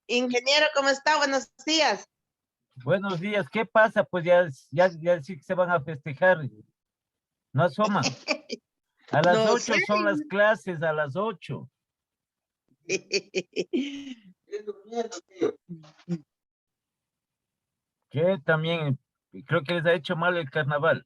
Ingeniero, ¿cómo está? Buenos días. Buenos días, ¿qué pasa? Pues ya sí que se van a festejar, no asoman. A las No 8 sé. son las clases, a las 8. Que también creo que les ha hecho mal el carnaval.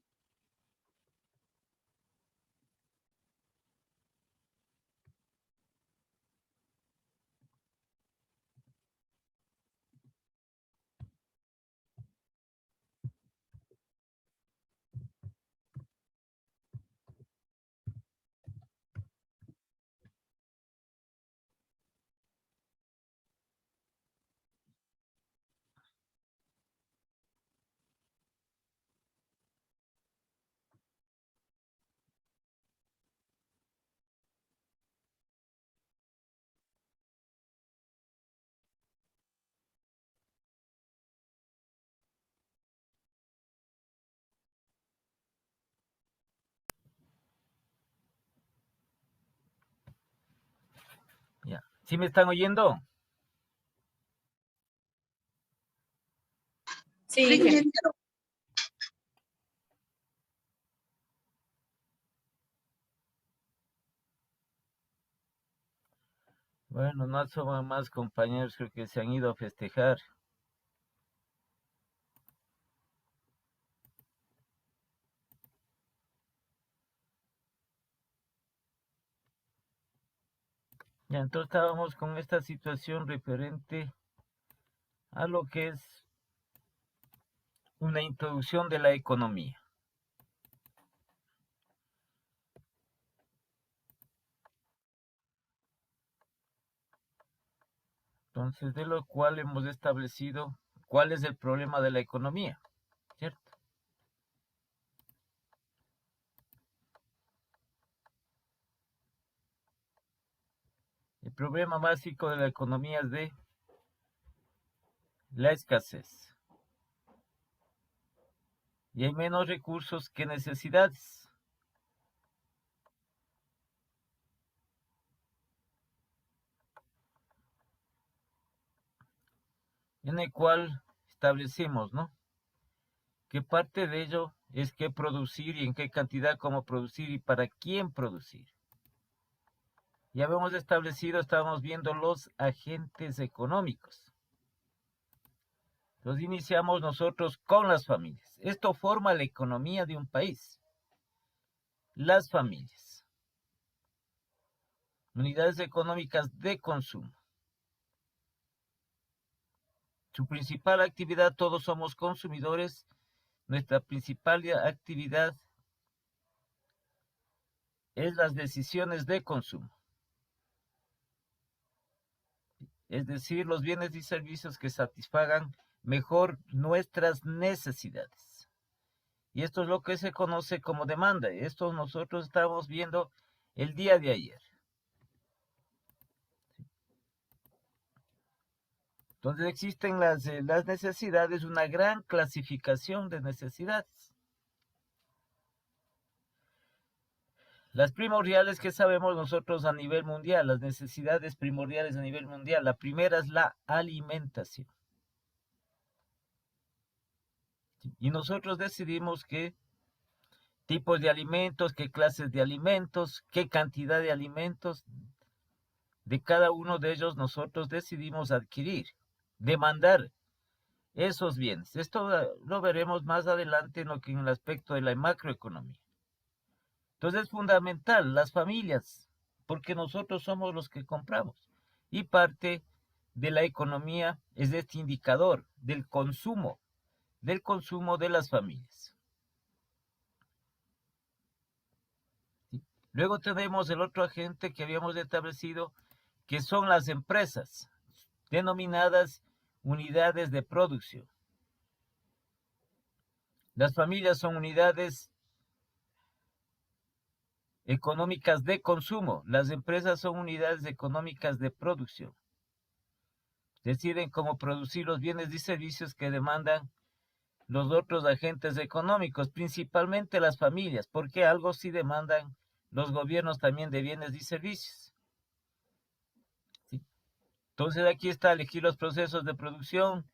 Ya. ¿Sí me están oyendo? Sí, ingeniero. Bueno, no asoman más compañeros, creo que se han ido a festejar. Ya, entonces estábamos con esta situación referente a lo que es una introducción de la economía. Entonces, de lo cual hemos establecido cuál es el problema de la economía, ¿cierto? El problema básico de la economía es de la escasez. Y hay menos recursos que necesidades. En el cual establecimos, ¿no? Que parte de ello es qué producir y en qué cantidad, cómo producir y para quién producir. Ya habíamos establecido, estábamos viendo los agentes económicos. Los iniciamos nosotros con las familias. Esto forma la economía de un país. Las familias. Unidades económicas de consumo. Su principal actividad, todos somos consumidores. Nuestra principal actividad es las decisiones de consumo. Es decir, los bienes y servicios que satisfagan mejor nuestras necesidades. Y esto es lo que se conoce como demanda. Esto nosotros estamos viendo el día de ayer. Entonces existen las necesidades, una gran clasificación de necesidades. Las primordiales que sabemos nosotros a nivel mundial, las necesidades primordiales a nivel mundial. La primera es la alimentación. Y nosotros decidimos qué tipos de alimentos, qué clases de alimentos, qué cantidad de alimentos de cada uno de ellos nosotros decidimos adquirir, demandar esos bienes. Esto lo veremos más adelante en el aspecto de la macroeconomía. Entonces es fundamental las familias, porque nosotros somos los que compramos. Y parte de la economía es este indicador del consumo de las familias. ¿Sí? Luego tenemos el otro agente que habíamos establecido, que son las empresas, denominadas unidades de producción. Las familias son unidades económicas de consumo, las empresas son unidades económicas de producción. Deciden cómo producir los bienes y servicios que demandan los otros agentes económicos, principalmente las familias, porque algo sí demandan los gobiernos también de bienes y servicios. ¿Sí? Entonces aquí está elegir los procesos de producción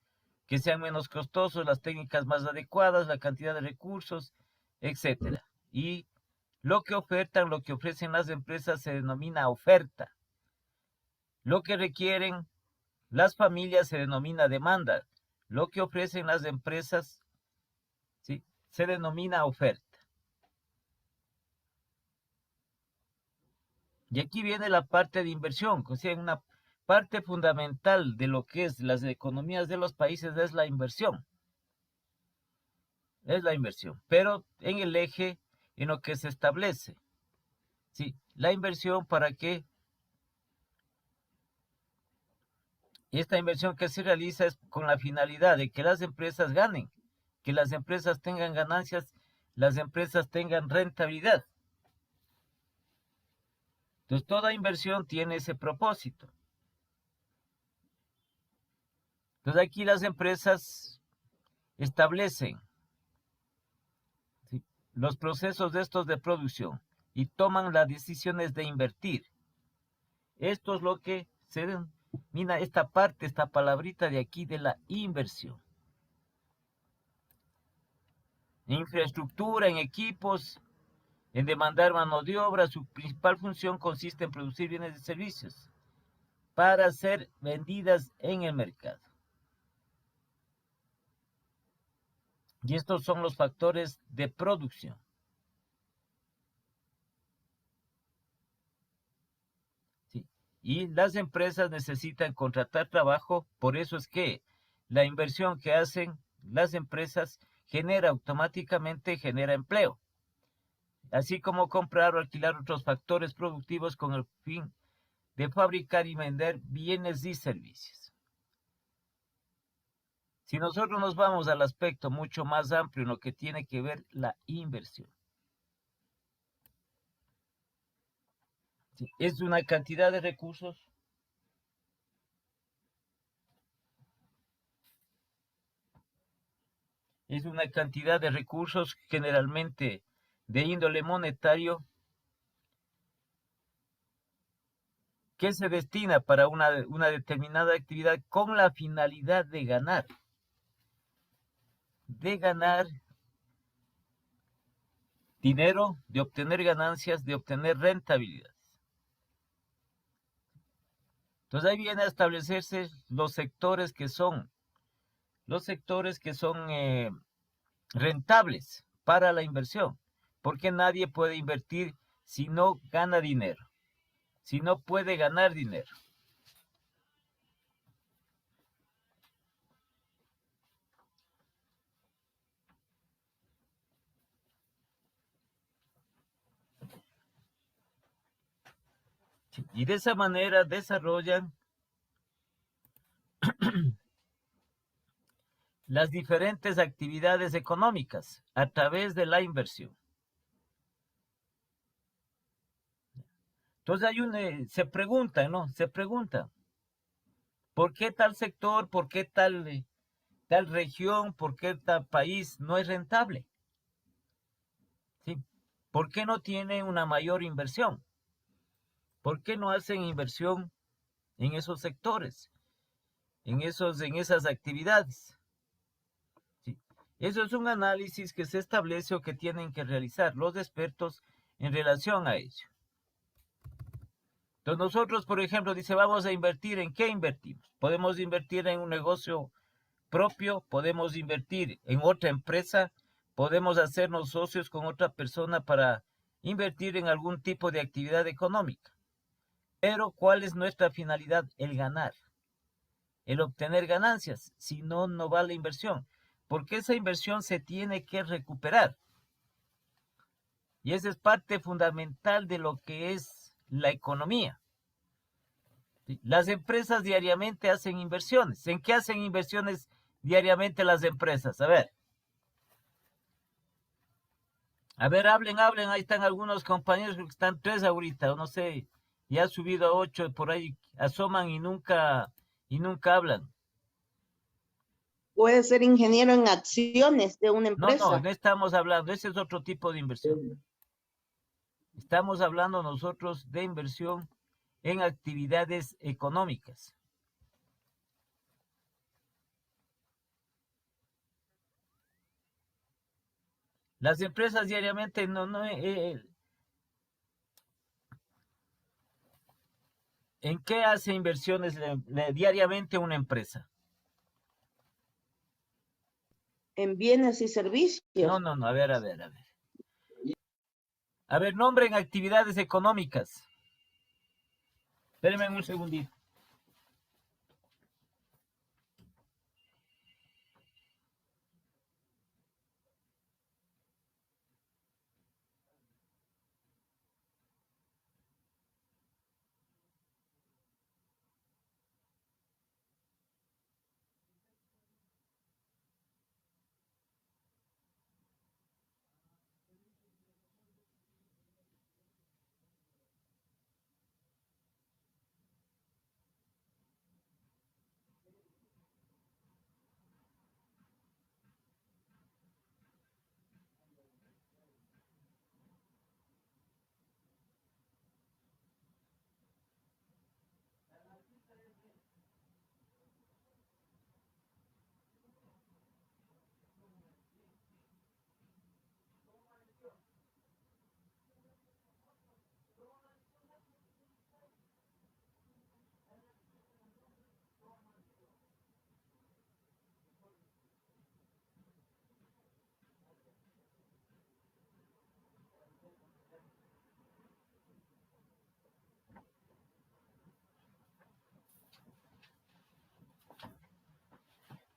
que sean menos costosos, las técnicas más adecuadas, la cantidad de recursos, etcétera. Y lo que ofertan, lo que ofrecen las empresas se denomina oferta. Lo que requieren las familias se denomina demanda. Lo que ofrecen las empresas, ¿sí?, se denomina oferta. Y aquí viene la parte de inversión, o sea, una parte fundamental de lo que es las economías de los países es la inversión. Es la inversión, pero en el eje en lo que se establece. ¿Sí? La inversión para que esta inversión que se realiza es con la finalidad de que las empresas ganen, que las empresas tengan ganancias, las empresas tengan rentabilidad. Entonces, toda inversión tiene ese propósito. Entonces, aquí las empresas establecen, ¿sí?, los procesos de estos de producción y toman las decisiones de invertir. Esto es lo que se denomina esta parte, esta palabrita de aquí de la inversión. En infraestructura, en equipos, en demandar mano de obra, su principal función consiste en producir bienes y servicios para ser vendidas en el mercado. Y estos son los factores de producción. ¿Sí? Y las empresas necesitan contratar trabajo, por eso es que la inversión que hacen las empresas genera empleo, así como comprar o alquilar otros factores productivos con el fin de fabricar y vender bienes y servicios. Si nosotros nos vamos al aspecto mucho más amplio en lo que tiene que ver la inversión, ¿sí?, es una cantidad de recursos generalmente de índole monetario que se destina para una determinada actividad con la finalidad de ganar dinero, de obtener ganancias, de obtener rentabilidad. Entonces ahí viene a establecerse los sectores que son rentables para la inversión, porque nadie puede invertir si no gana dinero, si no puede ganar dinero. Y de esa manera desarrollan las diferentes actividades económicas a través de la inversión. Entonces se pregunta, ¿no? Se pregunta, ¿por qué tal sector, por qué tal región, por qué tal país no es rentable? ¿Sí? ¿Por qué no tiene una mayor inversión? ¿Por qué no hacen inversión en esos sectores, en esas actividades? ¿Sí? Eso es un análisis que se establece o que tienen que realizar los expertos en relación a ello. Entonces nosotros, por ejemplo, dice, vamos a invertir, ¿en qué invertimos? Podemos invertir en un negocio propio, podemos invertir en otra empresa, podemos hacernos socios con otra persona para invertir en algún tipo de actividad económica. Pero, ¿cuál es nuestra finalidad? El ganar, el obtener ganancias. Si no, no va la inversión, porque esa inversión se tiene que recuperar. Y esa es parte fundamental de lo que es la economía. Las empresas diariamente hacen inversiones. ¿En qué hacen inversiones diariamente las empresas? A ver, hablen. Ahí están algunos compañeros, que están 3 ahorita, o no sé, ya ha subido a 8, por ahí asoman y nunca hablan. Puede ser ingeniero en acciones de una empresa. No estamos hablando, ese es otro tipo de inversión. Estamos hablando nosotros de inversión en actividades económicas. Las empresas diariamente ¿en qué hace inversiones diariamente una empresa? En bienes y servicios. No, a ver. A ver, nombren actividades económicas. Espérenme un segundito.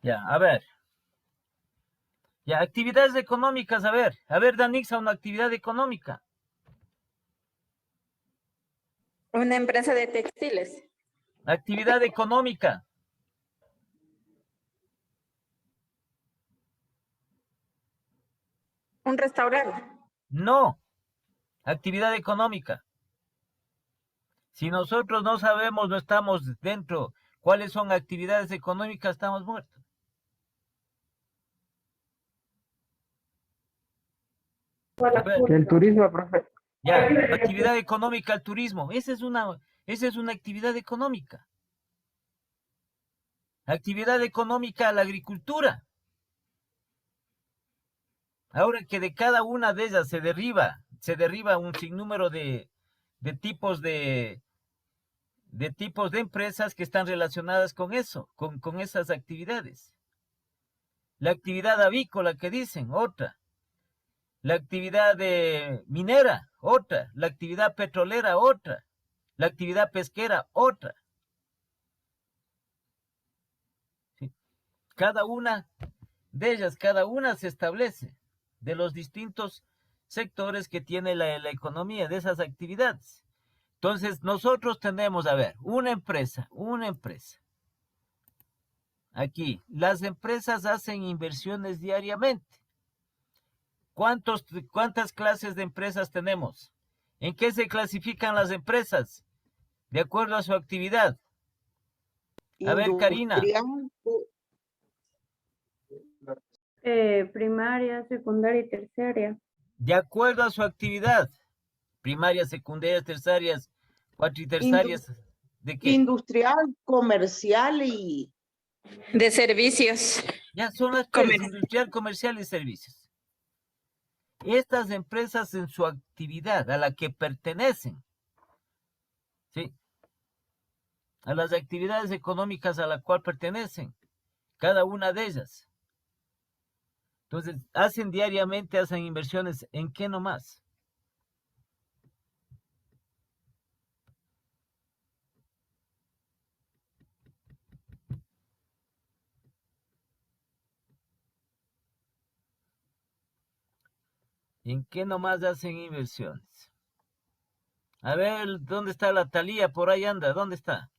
Ya, a ver. Ya, actividades económicas, a ver, Danixa, una actividad económica. Una empresa de textiles. Actividad económica. Un restaurante. No, actividad económica. Si nosotros no sabemos, no estamos dentro, cuáles son actividades económicas, estamos muertos. A ver, El turismo, profe. ya, actividad económica, el turismo. Esa es una actividad económica. Actividad económica, la agricultura. Ahora que de cada una de ellas se derriba un sinnúmero de tipos de empresas que están relacionadas con eso, con esas actividades. La actividad avícola que dicen, otra. La actividad minera, otra. La actividad petrolera, otra. La actividad pesquera, otra. ¿Sí? Cada una de ellas, cada una se establece de los distintos sectores que tiene la economía, de esas actividades. Entonces, nosotros tenemos, a ver, una empresa. Aquí, las empresas hacen inversiones diariamente. ¿Cuántas clases de empresas tenemos? ¿En qué se clasifican las empresas? De acuerdo a su actividad. A ver, Karina. Industrial, Primaria, secundaria y terciaria. De acuerdo a su actividad. Primarias, secundarias, terciarias, cuatriterciarias. ¿De qué? industrial, comercial y De servicios. Ya son las tres, industrial, comercial y servicios. Estas empresas en su actividad a la que pertenecen, ¿sí? A las actividades económicas a la cual pertenecen, cada una de ellas. Entonces, hacen inversiones, ¿en qué nomás? ¿En qué nomás hacen inversiones? A ver, ¿dónde está la Thalía? Por ahí anda, ¿dónde está?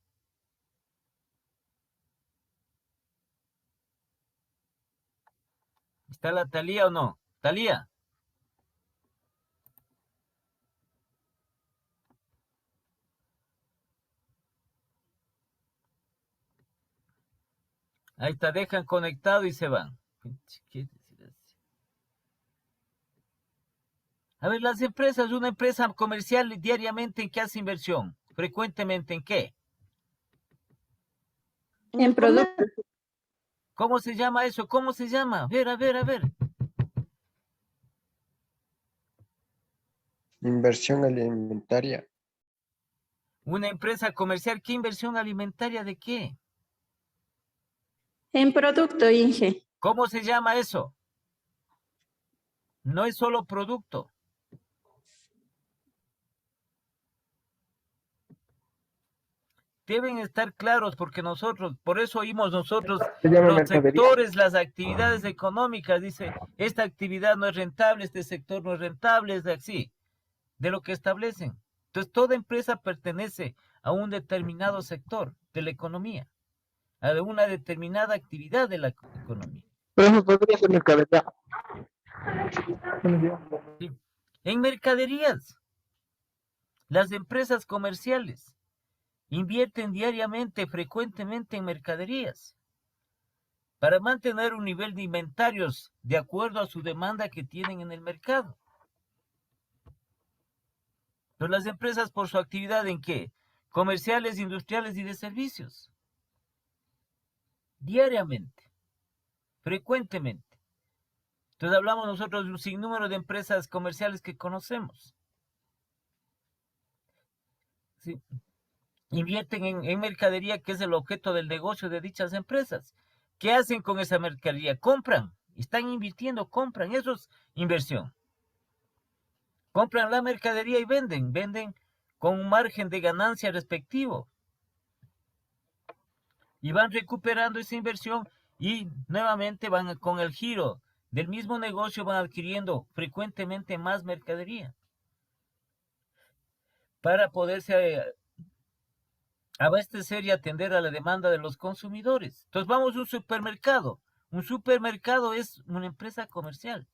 ¿Está la Thalía o no? Thalía. Ahí está, dejan conectado y se van. A ver, las empresas, una empresa comercial diariamente, ¿en qué hace inversión? Frecuentemente, ¿en qué? En productos. ¿Cómo se llama eso? ¿Cómo se llama? A ver. Inversión alimentaria. Una empresa comercial, ¿qué inversión alimentaria de qué? En producto, Inge. ¿Cómo se llama eso? No es solo producto. Deben estar claros porque nosotros, por eso oímos nosotros Se llama los mercadería. sectores, las actividades económicas, dice, esta actividad no es rentable, este sector no es rentable, es de así, de lo que establecen. Entonces, toda empresa pertenece a un determinado sector de la economía, a una determinada actividad de la economía. Pero eso podría ser mercadería. ¿Sí? En mercaderías, las empresas comerciales invierten diariamente, frecuentemente en mercaderías para mantener un nivel de inventarios de acuerdo a su demanda que tienen en el mercado. Pero las empresas por su actividad ¿en qué? Comerciales, industriales y de servicios. Diariamente, frecuentemente. Entonces hablamos nosotros de un sinnúmero de empresas comerciales que conocemos. ¿Sí? Invierten en mercadería que es el objeto del negocio de dichas empresas. ¿Qué hacen con esa mercadería? Compran, están invirtiendo, compran, eso es inversión. Compran la mercadería y venden con un margen de ganancia respectivo. Y van recuperando esa inversión y nuevamente van con el giro del mismo negocio, van adquiriendo frecuentemente más mercadería para poderse abastecer y atender a la demanda de los consumidores. Entonces vamos a un supermercado. Un supermercado es una empresa comercial.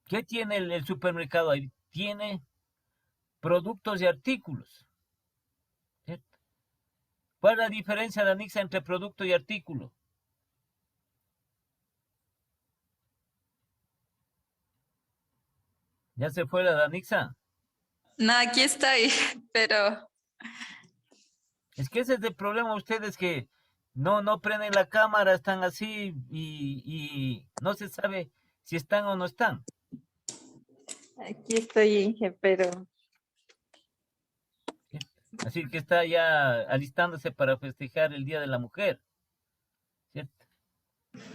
¿Qué tiene el supermercado ahí? Tiene productos y artículos. ¿Cierto? ¿Cuál es la diferencia, Danixa, entre producto y artículo? ¿Ya se fue la Danixa? No, aquí estoy, pero Es que ese es el problema de ustedes que no prenden la cámara, están así y no se sabe si están o no están. Aquí estoy, Inge, pero Así que está ya alistándose para festejar el Día de la Mujer, ¿cierto?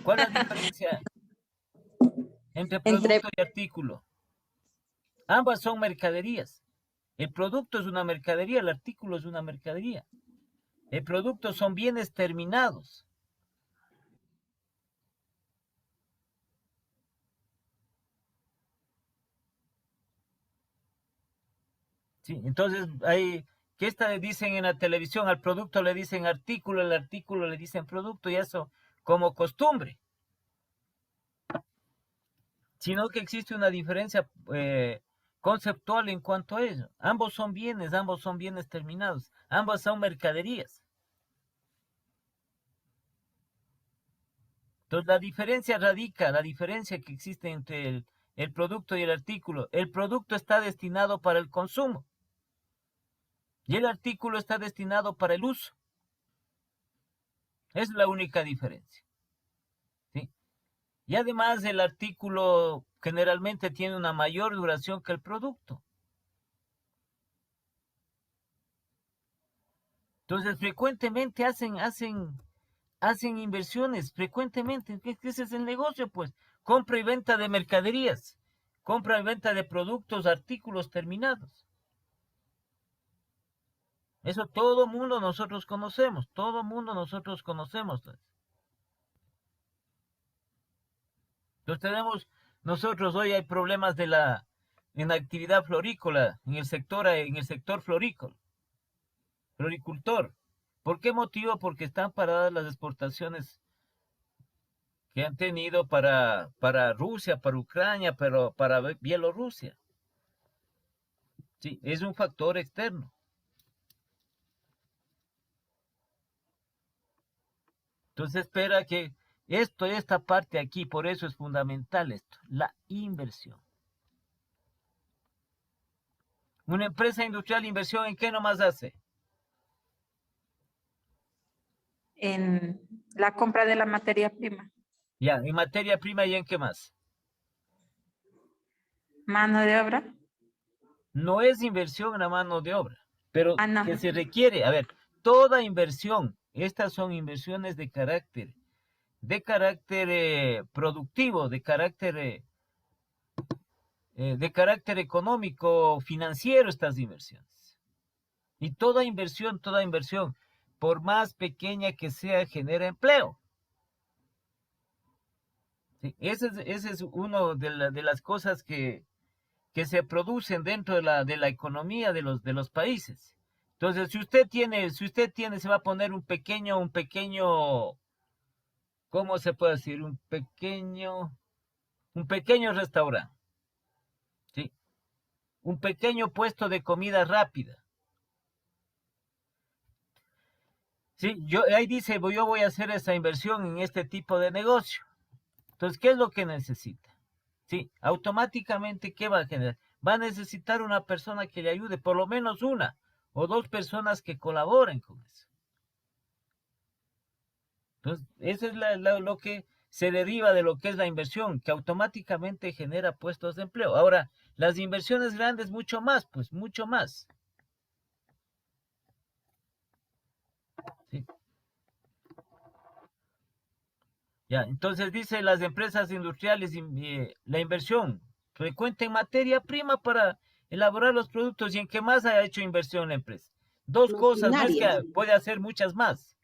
¿Cuál es la diferencia entre entre producto y artículo? Ambas son mercaderías. El producto es una mercadería, el artículo es una mercadería. El producto son bienes terminados. Sí, entonces hay, ¿qué dicen en la televisión? Al producto le dicen artículo, al artículo le dicen producto y eso como costumbre. Sino que existe una diferencia conceptual en cuanto a eso. Ambos son bienes terminados, ambas son mercaderías. Entonces la diferencia que existe entre el producto y el artículo. El producto está destinado para el consumo y el artículo está destinado para el uso. Es la única diferencia. ¿Sí? Y además el artículo generalmente tiene una mayor duración que el producto. Entonces frecuentemente hacen inversiones, frecuentemente. Ese es el negocio, pues. Compra y venta de mercaderías, compra y venta de productos, artículos terminados. Eso todo mundo nosotros conocemos, todo mundo nosotros conocemos. Entonces tenemos, nosotros hoy hay problemas en la actividad florícola, en el sector floricultor. ¿Por qué motivo? Porque están paradas las exportaciones que han tenido para Rusia, para Ucrania, pero para Bielorrusia. Sí, es un factor externo. Entonces espera que esta parte aquí, por eso es fundamental esto, la inversión. Una empresa industrial, inversión, ¿en qué nomás hace? en la compra de la materia prima, Ya, en materia prima y en qué más. Mano de obra. No es inversión en la mano de obra, pero No. que se requiere, a ver, toda inversión, estas son inversiones de carácter productivo, de carácter económico, financiero, estas inversiones. Y toda inversión, por más pequeña que sea, genera empleo. ¿Sí? Ese es uno de las cosas que se producen dentro de la economía de los países. Entonces, si usted tiene, se va a poner un pequeño, ¿cómo se puede decir? Un pequeño restaurante, ¿sí? Un pequeño puesto de comida rápida. Sí, ahí dice, yo voy a hacer esa inversión en este tipo de negocio. Entonces, ¿qué es lo que necesita? Sí, automáticamente, ¿qué va a generar? Va a necesitar una persona que le ayude, por lo menos una o dos personas que colaboren con eso. Entonces, eso es lo que se deriva de lo que es la inversión, que automáticamente genera puestos de empleo. Ahora, las inversiones grandes, mucho más, pues mucho más. Sí. Ya, entonces dice las empresas industriales, la inversión frecuente en materia prima para elaborar los productos. ¿Y en qué más ha hecho inversión la empresa? Dos cosas, no es que Maquinaria. puede hacer muchas más.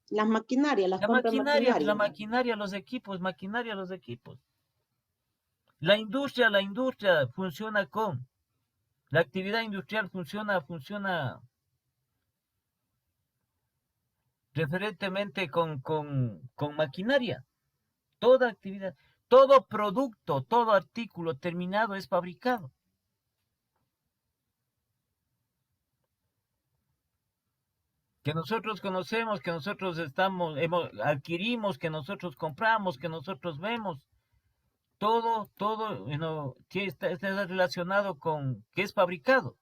Las maquinarias, las compras maquinaria. La maquinaria, los equipos. La industria funciona la actividad industrial funciona referentemente con maquinaria. Toda actividad, todo producto, todo artículo terminado es fabricado. Que nosotros conocemos, que nosotros adquirimos, que nosotros compramos, que nosotros vemos. Todo está relacionado con que es fabricado.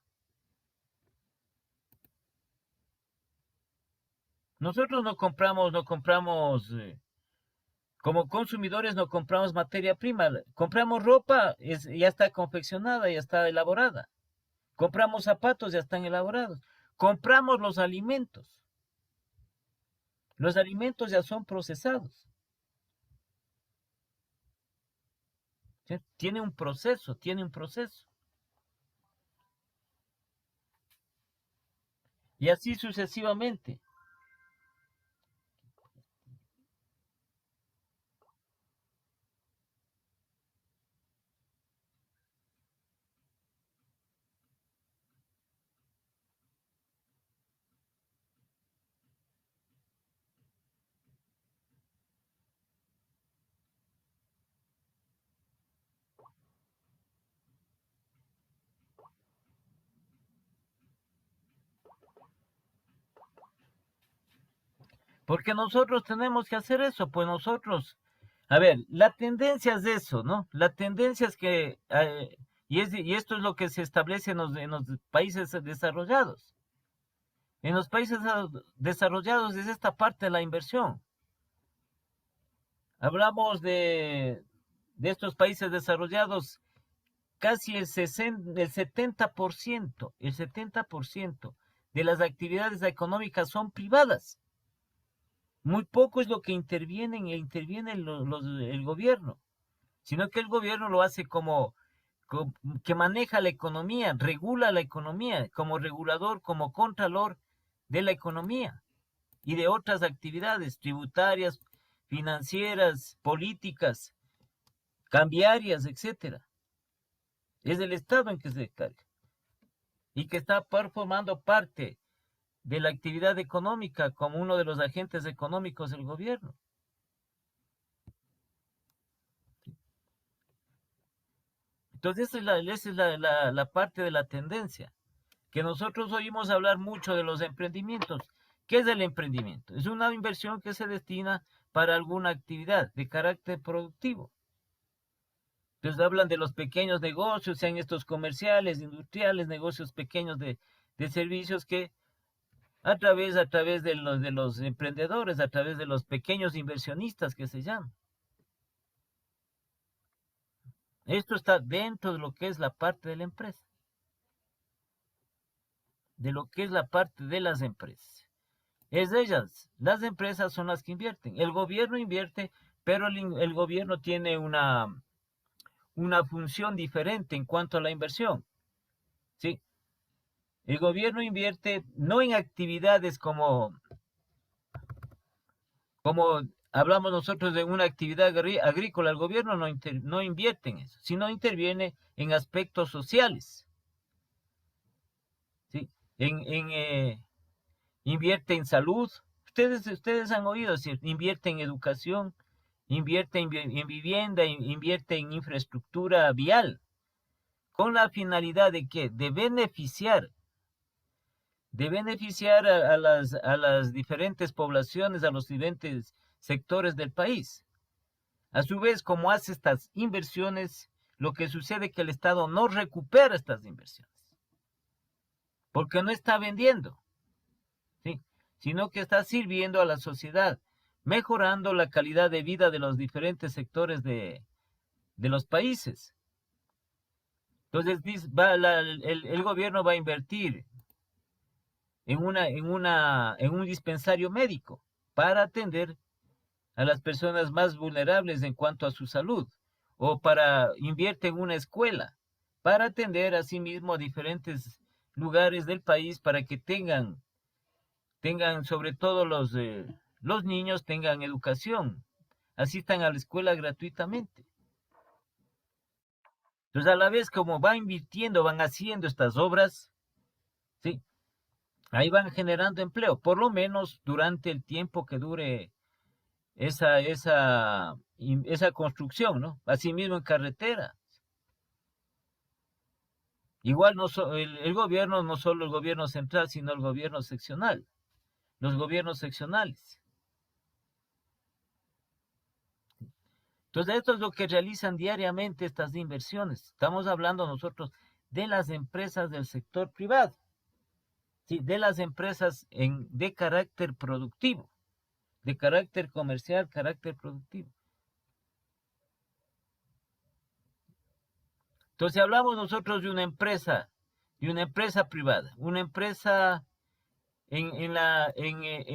Nosotros no compramos, como consumidores no compramos materia prima. Compramos ropa, ya está confeccionada, ya está elaborada. Compramos zapatos, ya están elaborados. Compramos los alimentos. Los alimentos ya son procesados. ¿Sí? Tiene un proceso. Y así sucesivamente. Porque nosotros tenemos que hacer eso, pues nosotros, a ver, la tendencia es eso, ¿no? La tendencia es que, y esto es lo que se establece en los países desarrollados. En los países desarrollados es esta parte de la inversión. Hablamos de estos países desarrollados, casi el 70% de las actividades económicas son privadas. Muy poco es lo que interviene el gobierno, sino que el gobierno lo hace como que maneja la economía, regula la economía, como regulador, como contralor de la economía y de otras actividades tributarias, financieras, políticas, cambiarias, etcétera. Es el Estado en que se encarga y que está formando parte de la actividad económica como uno de los agentes económicos del gobierno. Entonces esa es la parte de la tendencia, que nosotros oímos hablar mucho de los emprendimientos. ¿Qué es el emprendimiento? Es una inversión que se destina para alguna actividad de carácter productivo. Entonces hablan de los pequeños negocios, sean estos comerciales, industriales, negocios pequeños de servicios que a través de los emprendedores, a través de los pequeños inversionistas que se llaman. Esto está dentro de lo que es la parte de la empresa. De lo que es la parte de las empresas. Es de ellas. Las empresas son las que invierten. El gobierno invierte, pero el gobierno tiene una función diferente en cuanto a la inversión. ¿Sí? El gobierno invierte no en actividades como hablamos nosotros de una actividad agrícola. El gobierno no invierte en eso, sino interviene en aspectos sociales. ¿Sí? Invierte en salud. Ustedes han oído, ¿sí? Invierte en educación, invierte en vivienda, invierte en infraestructura vial, con la finalidad de ¿qué? De beneficiar a las diferentes poblaciones, a los diferentes sectores del país. A su vez, como hace estas inversiones, lo que sucede es que el Estado no recupera estas inversiones, porque no está vendiendo, ¿sí? Sino que está sirviendo a la sociedad, mejorando la calidad de vida de los diferentes sectores de los países. Entonces, el gobierno va a invertir en un dispensario médico para atender a las personas más vulnerables en cuanto a su salud, o invierte en una escuela para atender asimismo a diferentes lugares del país para que tengan sobre todo los niños tengan educación, asistan a la escuela gratuitamente. Entonces, a la vez como va invirtiendo, van haciendo estas obras, ¿sí? Ahí van generando empleo, por lo menos durante el tiempo que dure esa construcción, ¿no? Asimismo en carretera. Igual el gobierno, no solo el gobierno central, sino el gobierno seccional, los gobiernos seccionales. Entonces, esto es lo que realizan diariamente estas inversiones. Estamos hablando nosotros de las empresas del sector privado, ¿sí? De las empresas de carácter productivo, de carácter comercial, carácter productivo. Entonces, hablamos nosotros de una empresa privada, una empresa en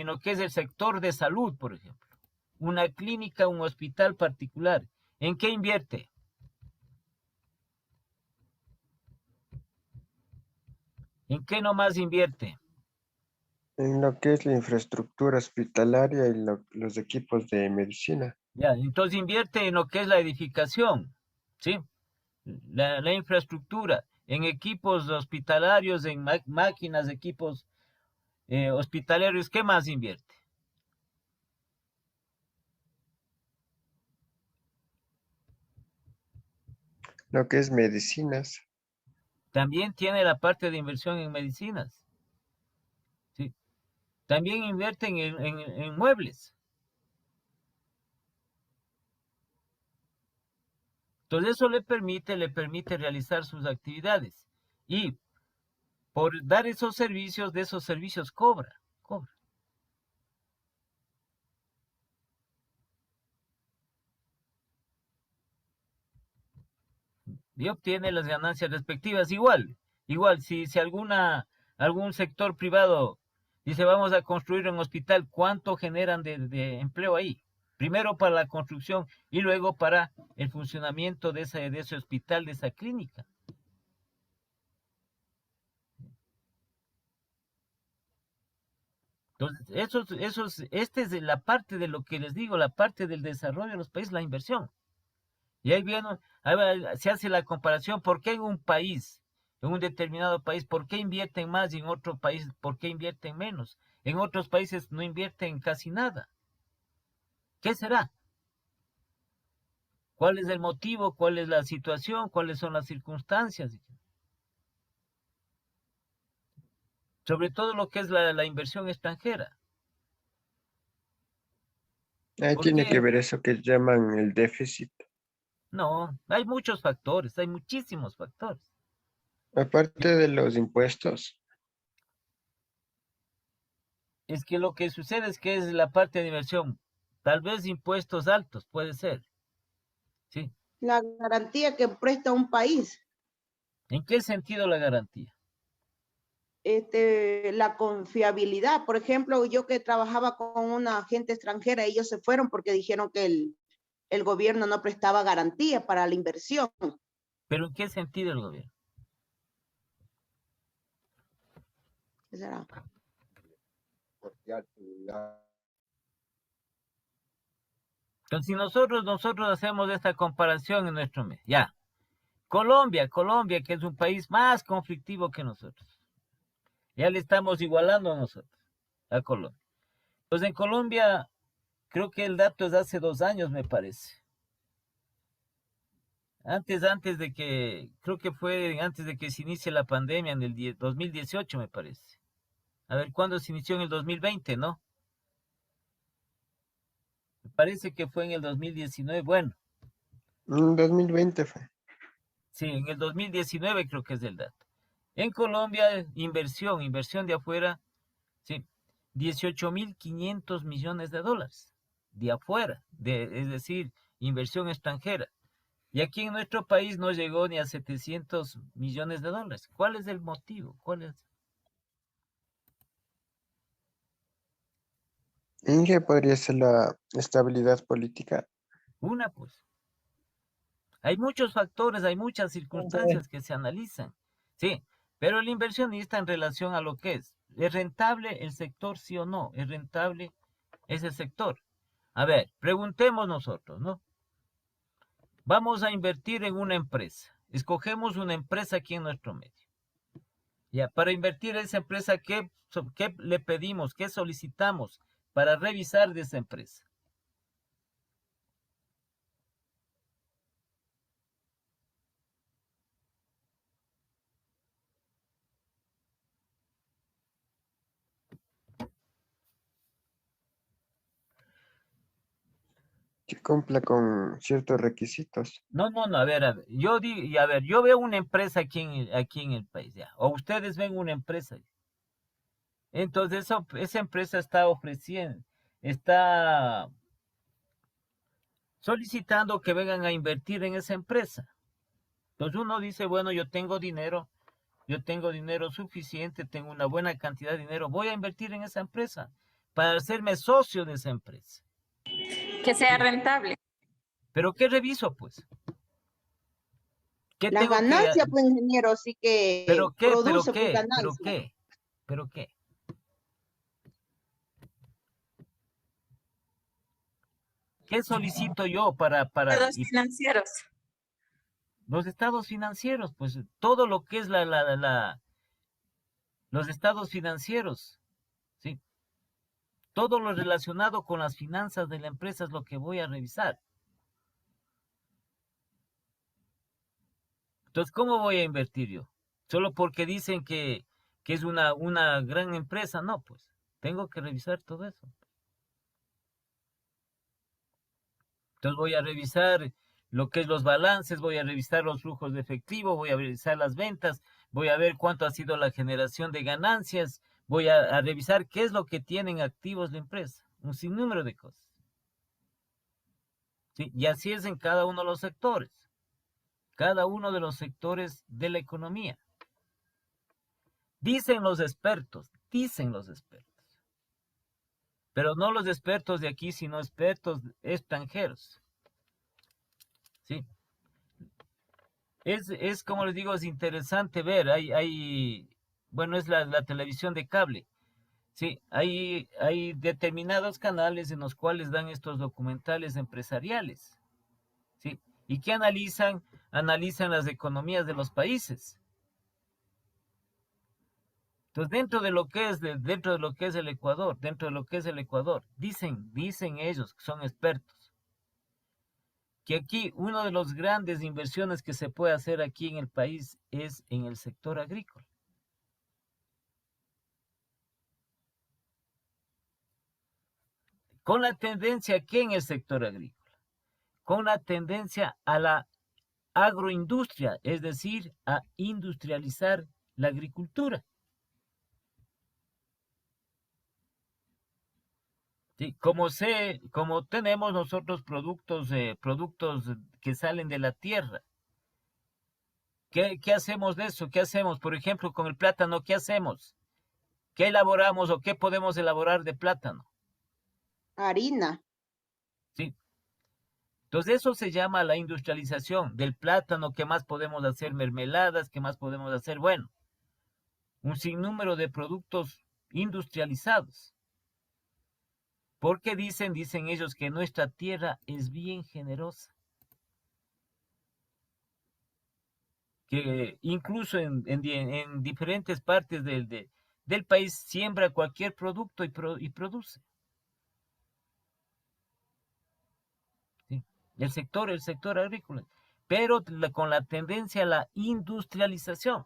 lo que es el sector de salud, por ejemplo, una clínica, un hospital particular. ¿En qué invierte? ¿En qué nomás invierte? En lo que es la infraestructura hospitalaria y los equipos de medicina. Ya, entonces invierte en lo que es la edificación, ¿sí? La infraestructura, en equipos hospitalarios, en máquinas, equipos hospitalarios. ¿Qué más invierte? Lo que es medicinas. También tiene la parte de inversión en medicinas, ¿sí? También invierten en muebles. Entonces eso le permite realizar sus actividades. Y por dar esos servicios, de esos servicios cobra. Y obtiene las ganancias respectivas. Igual, si algún sector privado dice vamos a construir un hospital, ¿cuánto generan de empleo ahí? Primero para la construcción y luego para el funcionamiento de ese hospital, de esa clínica. Entonces, esta es la parte de lo que les digo, la parte del desarrollo de los países, la inversión. Y ahí se hace la comparación, ¿por qué en un país, en un determinado país, por qué invierten más y en otro país, por qué invierten menos? En otros países no invierten casi nada. ¿Qué será? ¿Cuál es el motivo? ¿Cuál es la situación? ¿Cuáles son las circunstancias? Sobre todo lo que es la inversión extranjera. Ahí ¿Por tiene que qué? ver eso que llaman el déficit. No, hay muchos factores, hay muchísimos factores. Aparte de los impuestos. Es que lo que sucede es que es la parte de inversión. Tal vez impuestos altos, puede ser. ¿Sí? La garantía que presta un país. ¿En qué sentido la garantía? La confiabilidad. Por ejemplo, yo que trabajaba con una agente extranjera, ellos se fueron porque dijeron que el gobierno no prestaba garantía para la inversión. ¿Pero en qué sentido el gobierno? ¿Qué será? Entonces, si nosotros hacemos esta comparación en nuestro mes, ya. Colombia, que es un país más conflictivo que nosotros. Ya le estamos igualando a nosotros, a Colombia. Pues en Colombia, creo que el dato es de hace 2 años, me parece. Creo que fue antes de que se inicie la pandemia, en el 2018, me parece. A ver, ¿cuándo se inició? En el 2020, ¿no? Me parece que fue en el 2019. Bueno, En 2020 fue. sí, en el 2019 creo que es el dato. En Colombia, inversión de afuera, sí, 18.500 millones de dólares de afuera, es decir, inversión extranjera. Y aquí en nuestro país no llegó ni a 700 millones de dólares. ¿Cuál es el motivo? ¿Cuál es? Inge podría ser la estabilidad política. Una, pues. Hay muchos factores, hay muchas circunstancias que se analizan. Sí, pero el inversionista en relación a lo que ¿es rentable el sector, sí o no? ¿Es rentable ese sector? A ver, preguntemos nosotros, ¿no? Vamos a invertir en una empresa. Escogemos una empresa aquí en nuestro medio. Ya, para invertir en esa empresa, ¿qué le pedimos? ¿Qué solicitamos para revisar de esa empresa? Que cumpla con ciertos requisitos. No, a ver, yo veo una empresa aquí en el país, ya, o ustedes ven una empresa. Entonces, esa empresa está solicitando que vengan a invertir en esa empresa. Entonces uno dice, bueno, yo tengo dinero suficiente, tengo una buena cantidad de dinero, voy a invertir en esa empresa para hacerme socio de esa empresa. Que sea rentable. ¿Pero qué reviso, pues? ¿Qué Las tengo que...? ganancias, pues, ingeniero, sí que ¿Pero qué? ¿Pero produce pues, qué? ¿Pero ganancias. qué? ¿Pero qué? ¿Qué solicito yo para Estados financieros. los estados financieros? Pues todo lo que es los estados financieros, ¿sí? Todo lo relacionado con las finanzas de la empresa es lo que voy a revisar. Entonces, ¿cómo voy a invertir yo? Solo porque dicen que es una gran empresa. No, pues, tengo que revisar todo eso. Entonces voy a revisar lo que es los balances, voy a revisar los flujos de efectivo, voy a revisar las ventas, voy a ver cuánto ha sido la generación de ganancias, voy a revisar qué es lo que tienen activos la empresa, un sinnúmero de cosas. ¿Sí? Y así es en cada uno de los sectores, cada uno de los sectores de la economía. Dicen los expertos, pero no los expertos de aquí, sino expertos extranjeros. ¿Sí? Es como les digo, es interesante ver, bueno, es la televisión de cable, sí, hay determinados canales en los cuales dan estos documentales empresariales, sí, y que analizan las economías de los países. Entonces, dentro de lo que es el Ecuador, dicen ellos que son expertos, que aquí una de las grandes inversiones que se puede hacer aquí en el país es en el sector agrícola. Con la tendencia que en el sector agrícola, con la tendencia a la agroindustria, es decir, a industrializar la agricultura. Sí, como tenemos nosotros productos que salen de la tierra. ¿Qué hacemos de eso? ¿Qué hacemos? Por ejemplo, con el plátano, ¿qué hacemos? ¿Qué elaboramos o qué podemos elaborar de plátano? Harina. ¿Sí? Entonces eso se llama la industrialización del plátano. ¿Qué más podemos hacer? Mermeladas, ¿qué más podemos hacer? Bueno, un sinnúmero de productos industrializados. Porque dicen ellos que nuestra tierra es bien generosa. Que incluso en diferentes partes del país siembra cualquier producto y produce. ¿Sí? El sector agrícola, pero con la tendencia a la industrialización.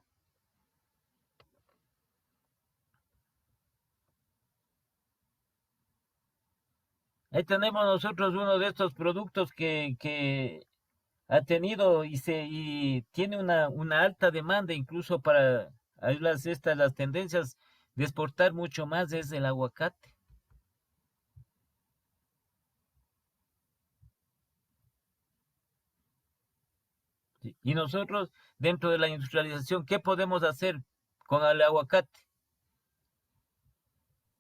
Ahí tenemos nosotros uno de estos productos que ha tenido y tiene una alta demanda incluso para hay las tendencias de exportar mucho más es el aguacate. ¿Sí? Y nosotros, dentro de la industrialización, ¿qué podemos hacer con el aguacate?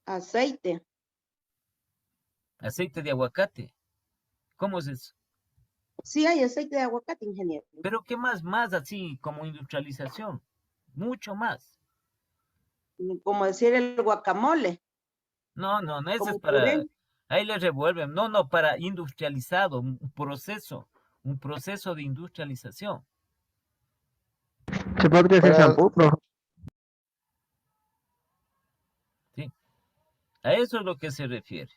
Aceite. Aceite de aguacate. ¿Cómo es eso? Sí hay aceite de aguacate, ingeniero. Pero ¿qué más así como industrialización? Mucho más. Como decir el guacamole, No, ese es como puré. para, ahí le revuelven. No, para industrializado, un proceso de industrialización. Se podría hacer Para, shampoo, profe. ¿Sí? A eso es lo que se refiere.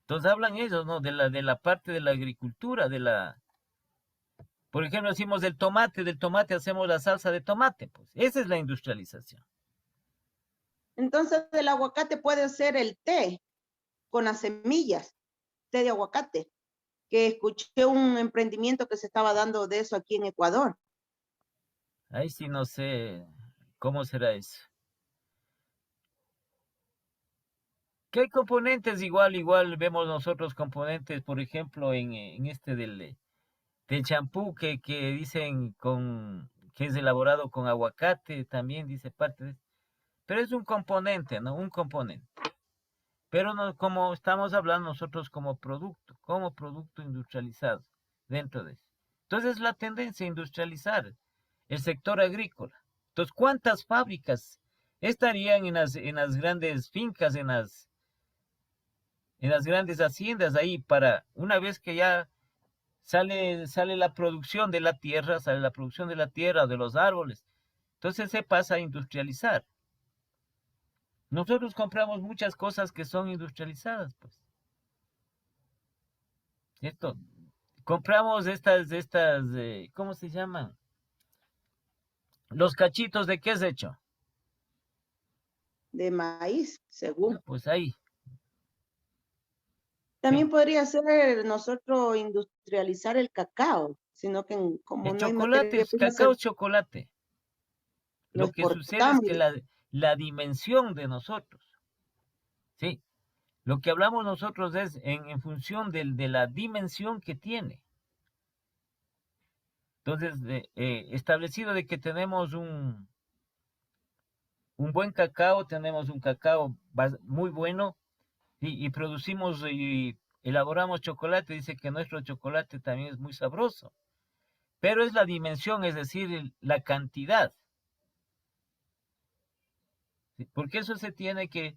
Entonces hablan ellos, ¿no? De la parte de la agricultura, por ejemplo, decimos del tomate hacemos la salsa de tomate, pues. Esa es la industrialización. Entonces el aguacate puede ser el té con las semillas, té de aguacate, que escuché un emprendimiento que se estaba dando de eso aquí en Ecuador. Ahí sí no sé cómo será eso. ¿Qué hay componentes? Igual vemos nosotros componentes, por ejemplo, en este del champú que dicen que es elaborado con aguacate, también dice parte de, pero es un componente, ¿no? Un componente. Pero no, como estamos hablando nosotros como producto industrializado dentro de eso. Entonces la tendencia a industrializar el sector agrícola. Entonces, ¿cuántas fábricas estarían en las grandes fincas, en las grandes haciendas ahí para una vez que ya sale la producción de la tierra, sale la producción de la tierra, de los árboles? Entonces se pasa a industrializar. Nosotros compramos muchas cosas que son industrializadas, pues. ¿Cierto? Compramos ¿cómo se llaman? Los cachitos de qué es hecho. De maíz, según. Pues ahí, sí. También podría ser nosotros industrializar el cacao, sino que como El no hay chocolate, materia prima, cacao es chocolate. lo Lo que sucede es exportamos. que la dimensión de nosotros, ¿sí? Lo que hablamos nosotros es en función de la dimensión que tiene. Entonces, establecido de que tenemos un buen cacao, tenemos un cacao muy bueno y producimos y elaboramos chocolate, dice que nuestro chocolate también es muy sabroso, pero es la dimensión, es decir, la cantidad, ¿sí? Porque eso se tiene que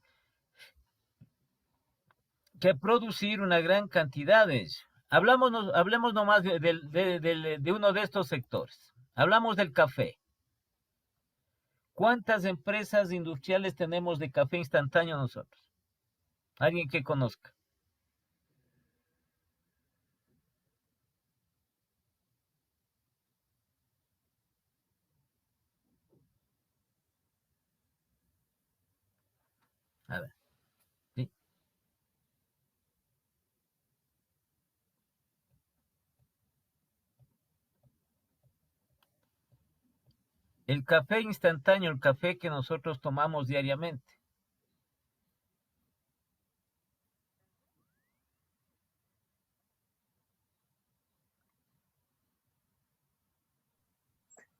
producir una gran cantidad de ello. Hablemos nomás de uno de estos sectores. Hablamos del café. ¿Cuántas empresas industriales tenemos de café instantáneo nosotros? Alguien que conozca. A ver, ¿sí? El café instantáneo, el café que nosotros tomamos diariamente.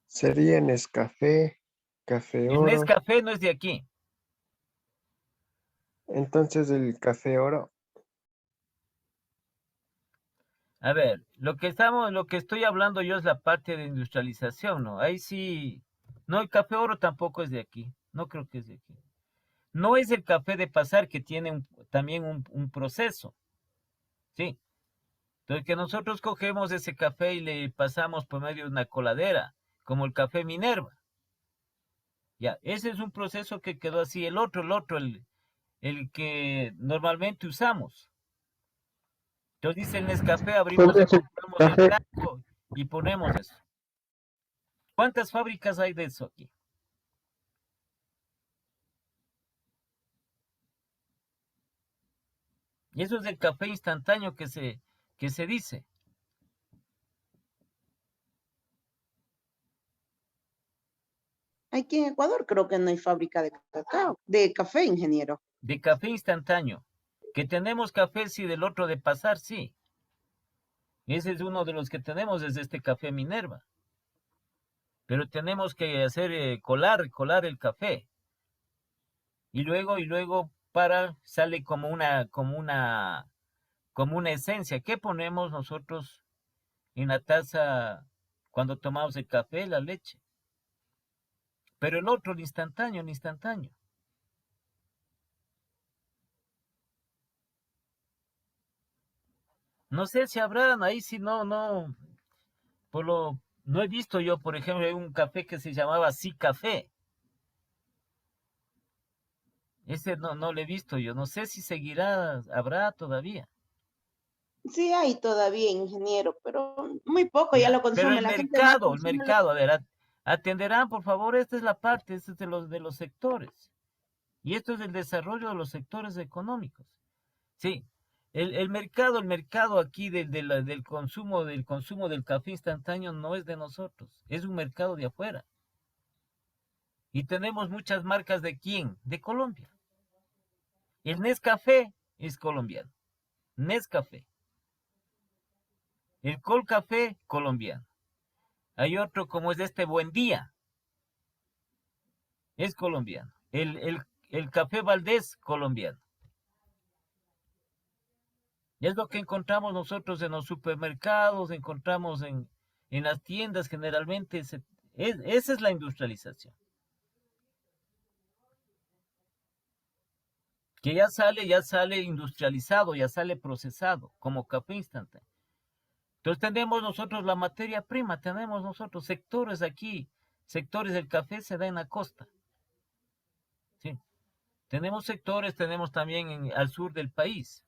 Sería Nescafé, Café El Oro. Nescafé no es de aquí. Entonces el Café Oro. A ver, lo que estoy hablando yo es la parte de industrialización, ¿no? Ahí sí, no, el café oro tampoco es de aquí, no creo que es de aquí. No es el café de pasar que tiene también un proceso, ¿sí? Entonces que nosotros cogemos ese café y le pasamos por medio de una coladera, como el café Minerva. Ya, ese es un proceso que quedó así. El otro, el que normalmente usamos. Entonces dice el Nescafé, abrimos y Podría ser compramos el café. frasco y ponemos eso. ¿Cuántas fábricas hay de eso aquí? Y eso es el café instantáneo que se dice. Aquí en Ecuador creo que no hay fábrica de cacao, de café, ingeniero. De café instantáneo. Que tenemos café, sí, del otro de pasar, sí. Ese es uno de los que tenemos, es este café Minerva. Pero tenemos que hacer colar el café. Y luego sale como una esencia. ¿Qué ponemos nosotros en la taza cuando tomamos el café? La leche. Pero el otro, el instantáneo, el instantáneo. No sé si habrán ahí, si no, no he visto yo, por ejemplo, hay un café que se llamaba Sí Café. Ese no lo he visto yo, no sé si seguirá, habrá todavía. Sí hay todavía, ingeniero, pero muy poco ya Ya, lo pero consume. La gente más el consume lo... mercado, a ver, atenderán, por favor, esta es la parte, este es de los sectores. Y esto es el desarrollo de los sectores económicos. Sí, el mercado aquí del consumo del café instantáneo no es de nosotros, es un mercado de afuera. Y tenemos muchas marcas de quién, de Colombia. El Nescafé es colombiano, Nescafé. El Colcafé, colombiano. Hay otro como es este Buen Día, es colombiano. El Café Valdés, colombiano. Y es lo que encontramos nosotros en los supermercados, encontramos en las tiendas generalmente. Esa es la industrialización. Que ya sale industrializado, ya sale procesado, como café instantáneo. Entonces tenemos nosotros la materia prima, tenemos nosotros sectores aquí, sectores del café se da en la costa. ¿Sí? Tenemos sectores, tenemos también al sur del país.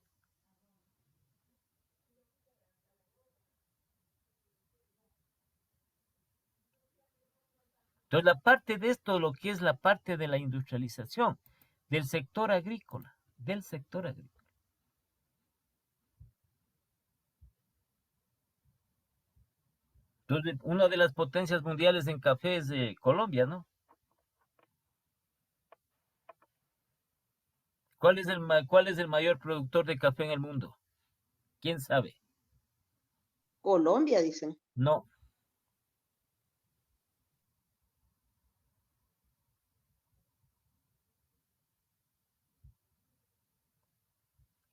Entonces, la parte de esto, lo que es la parte de la industrialización del sector agrícola, del sector agrícola. Entonces, una de las potencias mundiales en café es Colombia, ¿no? ¿Cuál es el mayor productor de café en el mundo? ¿Quién sabe? Colombia, dicen. No,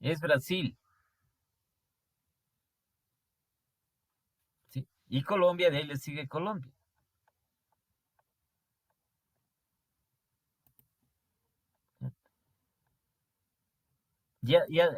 es Brasil. ¿Sí? Y Colombia, de ahí le sigue Colombia.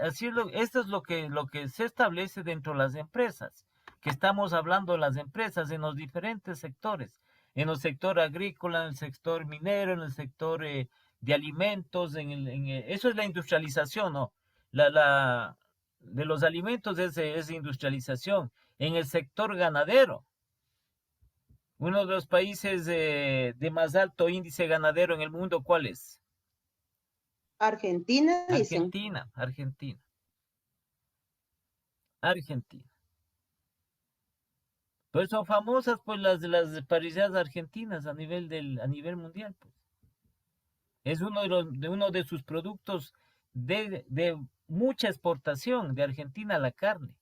Así es esto es lo que se establece dentro de las empresas, que estamos hablando de las empresas en los diferentes sectores, en el sector agrícola, en el sector minero, en el sector de alimentos, eso es la industrialización, ¿no? De los alimentos es industrialización. En el sector ganadero, uno de los países de más alto índice ganadero en el mundo, ¿cuál es? Argentina, dicen. Argentina. Pues son famosas pues las parrilladas argentinas a nivel mundial, pues. Es uno de sus productos de mucha exportación de Argentina, la carne.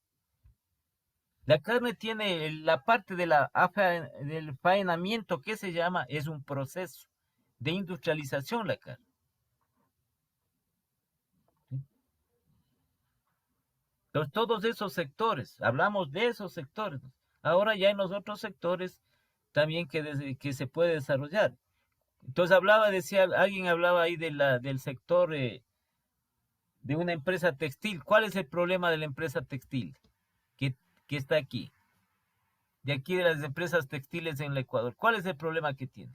La carne tiene la parte del faenamiento que se llama, es un proceso de industrialización la carne. ¿Sí? Entonces, todos esos sectores, hablamos de esos sectores. Ahora ya en los otros sectores también que se puede desarrollar. Entonces alguien hablaba ahí del sector de una empresa textil. ¿Cuál es el problema de la empresa textil que, que está aquí? De aquí de las empresas textiles en el Ecuador. ¿Cuál es el problema que tiene?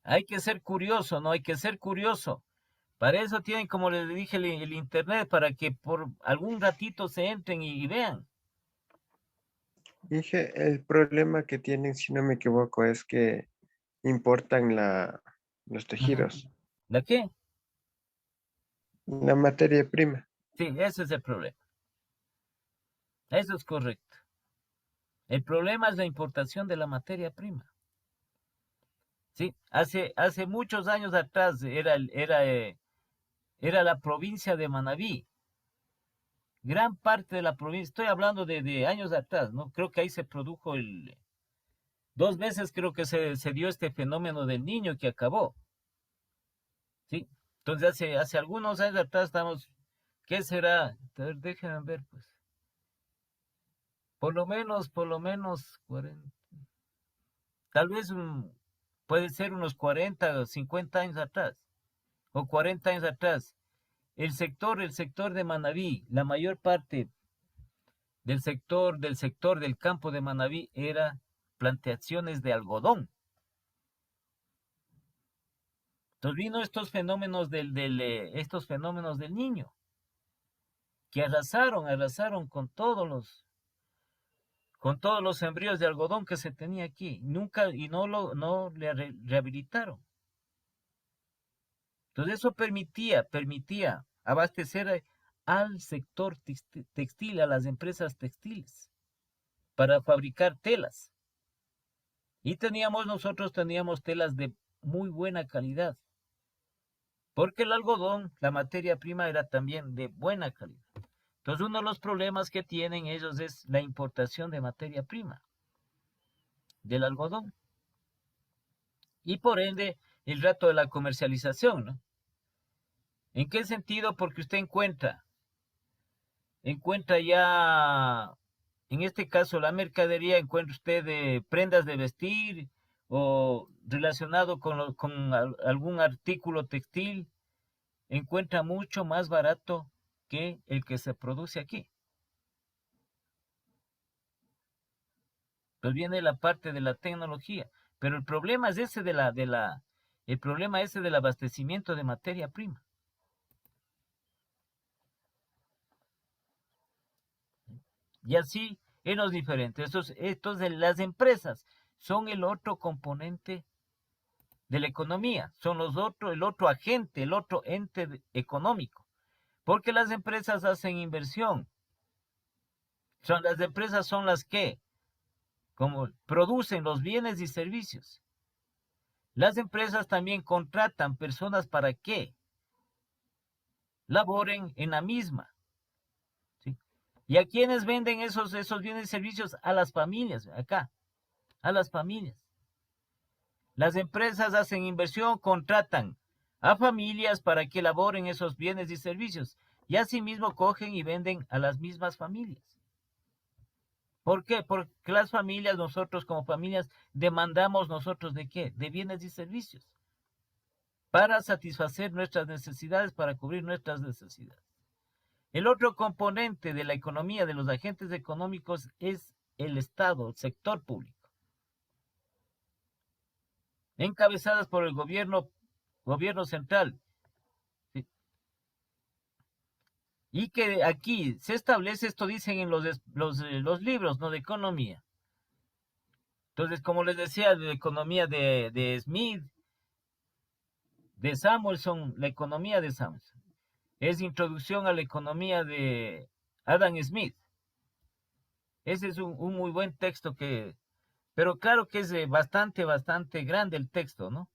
Hay que ser curioso, ¿no? Hay que ser curioso. Para eso tienen, como les dije, el internet, para que por algún ratito se entren y vean. Dije, el problema que tienen, si no me equivoco, es que importan los tejidos, ¿La qué? la materia prima. Sí, ese es el problema. Eso es correcto. El problema es la importación de la materia prima. Sí, hace muchos años atrás era la provincia de Manabí. Gran parte de la provincia, estoy hablando de años atrás, ¿no? Creo que ahí se produjo 2 veces creo que se dio este fenómeno del niño que acabó. ¿Sí? Entonces hace algunos años atrás estamos, ¿qué será? A ver, déjenme ver, pues. Por lo menos 40, tal vez puede ser unos 40 o 50 años atrás, o 40 años atrás. El sector de Manabí, la mayor parte del campo de Manabí era plantaciones de algodón. Entonces vino estos fenómenos estos fenómenos del niño, que arrasaron con todos los sembríos de algodón que se tenía aquí. No le rehabilitaron. Entonces eso permitía abastecer al sector textil, a las empresas textiles, para fabricar telas. Y nosotros teníamos telas de muy buena calidad, porque el algodón, la materia prima, era también de buena calidad. Entonces uno de los problemas que tienen ellos es la importación de materia prima, del algodón. Y por ende, el reto de la comercialización, ¿no? ¿En qué sentido? Porque usted encuentra ya, en este caso la mercadería, encuentra usted prendas de vestir o relacionado con algún artículo textil, encuentra mucho más barato que el que se produce aquí. Pues viene la parte de la tecnología, pero el problema es ese el problema ese del abastecimiento de materia prima. Y así en los diferentes. Entonces las empresas son el otro componente de la economía, son el otro agente, el otro ente económico, porque las empresas hacen inversión. Las empresas son las que como producen los bienes y servicios. Las empresas también contratan personas para que laboren en la misma. ¿Sí? ¿Y a quiénes venden esos bienes y servicios? A las familias, acá, a las familias. Las empresas hacen inversión, contratan a familias para que laboren esos bienes y servicios. Y asimismo cogen y venden a las mismas familias. ¿Por qué? Porque las familias, nosotros como familias, demandamos nosotros ¿de qué? De bienes y servicios. Para satisfacer nuestras necesidades, para cubrir nuestras necesidades. El otro componente de la economía, de los agentes económicos, es el Estado, el sector público. Encabezadas por el gobierno central. ¿Sí? Y que aquí se establece, esto dicen en los libros, ¿no? De economía. Entonces, como les decía, de economía de Smith, de Samuelson, la economía de Samuelson. es Introducción a la Economía de Adam Smith. Ese es un muy buen texto pero claro que es bastante grande el texto, ¿no?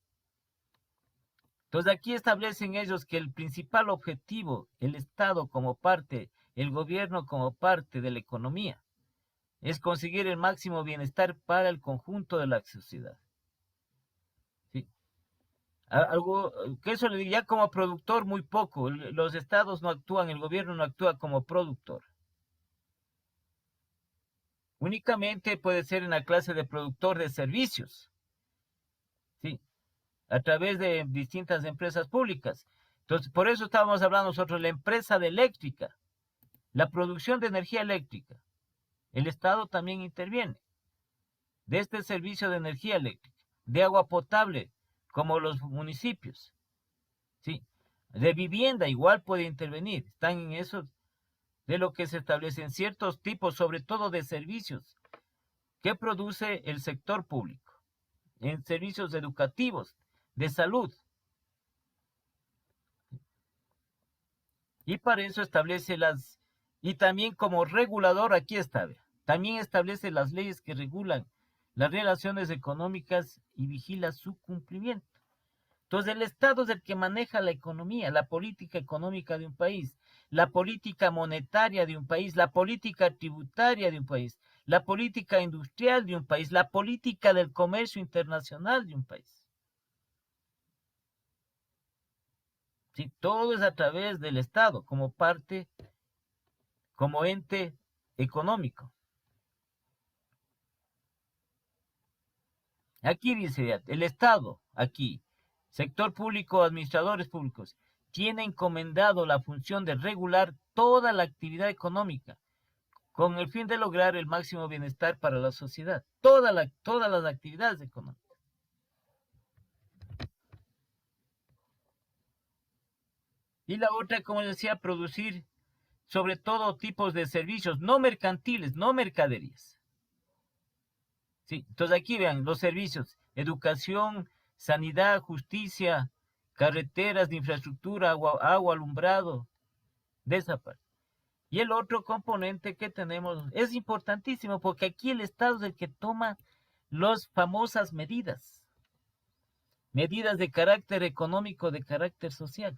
Entonces aquí establecen ellos que el principal objetivo, el Estado como parte, el gobierno como parte de la economía, es conseguir el máximo bienestar para el conjunto de la sociedad. ¿Sí? Algo que eso le diría como productor muy poco. Los estados no actúan, el gobierno no actúa como productor. Únicamente puede ser en la clase de productor de servicios, ¿sí? A través de distintas empresas públicas. Entonces, por eso estábamos hablando nosotros, la empresa de eléctrica, la producción de energía eléctrica. El Estado también interviene. De este servicio de energía eléctrica, de agua potable, como los municipios, ¿sí? De vivienda igual puede intervenir. Están en eso de lo que se establecen ciertos tipos, sobre todo de servicios, que produce el sector público, en servicios educativos, de salud. Y para eso establece y también como regulador, aquí está, también establece las leyes que regulan las relaciones económicas y vigila su cumplimiento. Entonces el Estado es el que maneja la economía, la política económica de un país, la política monetaria de un país, la política tributaria de un país, la política industrial de un país, la política del comercio internacional de un país. ¿Sí? Todo es a través del Estado, como parte, como ente económico. Aquí dice, el Estado, aquí, sector público, administradores públicos, tiene encomendado la función de regular toda la actividad económica con el fin de lograr el máximo bienestar para la sociedad. Todas las actividades económicas. Y la otra, como decía, producir sobre todo tipos de servicios, no mercantiles, no mercaderías. Sí, entonces aquí vean los servicios, educación, sanidad, justicia, carreteras de infraestructura, agua, alumbrado, de esa parte. Y el otro componente que tenemos es importantísimo porque aquí el Estado es el que toma las famosas medidas de carácter económico, de carácter social.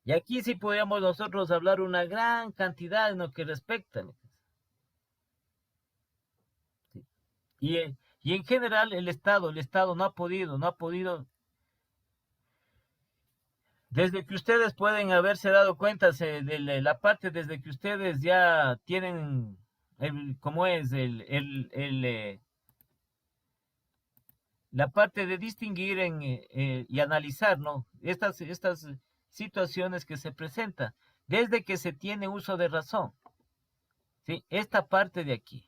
Y aquí sí podríamos nosotros hablar una gran cantidad en lo que respecta. Sí. Y en general el Estado no ha podido, desde que ustedes pueden haberse dado cuenta de la parte, desde que ustedes ya tienen, la parte de distinguir y analizar, ¿no? Estas situaciones que se presentan, desde que se tiene uso de razón, ¿sí? Esta parte de aquí.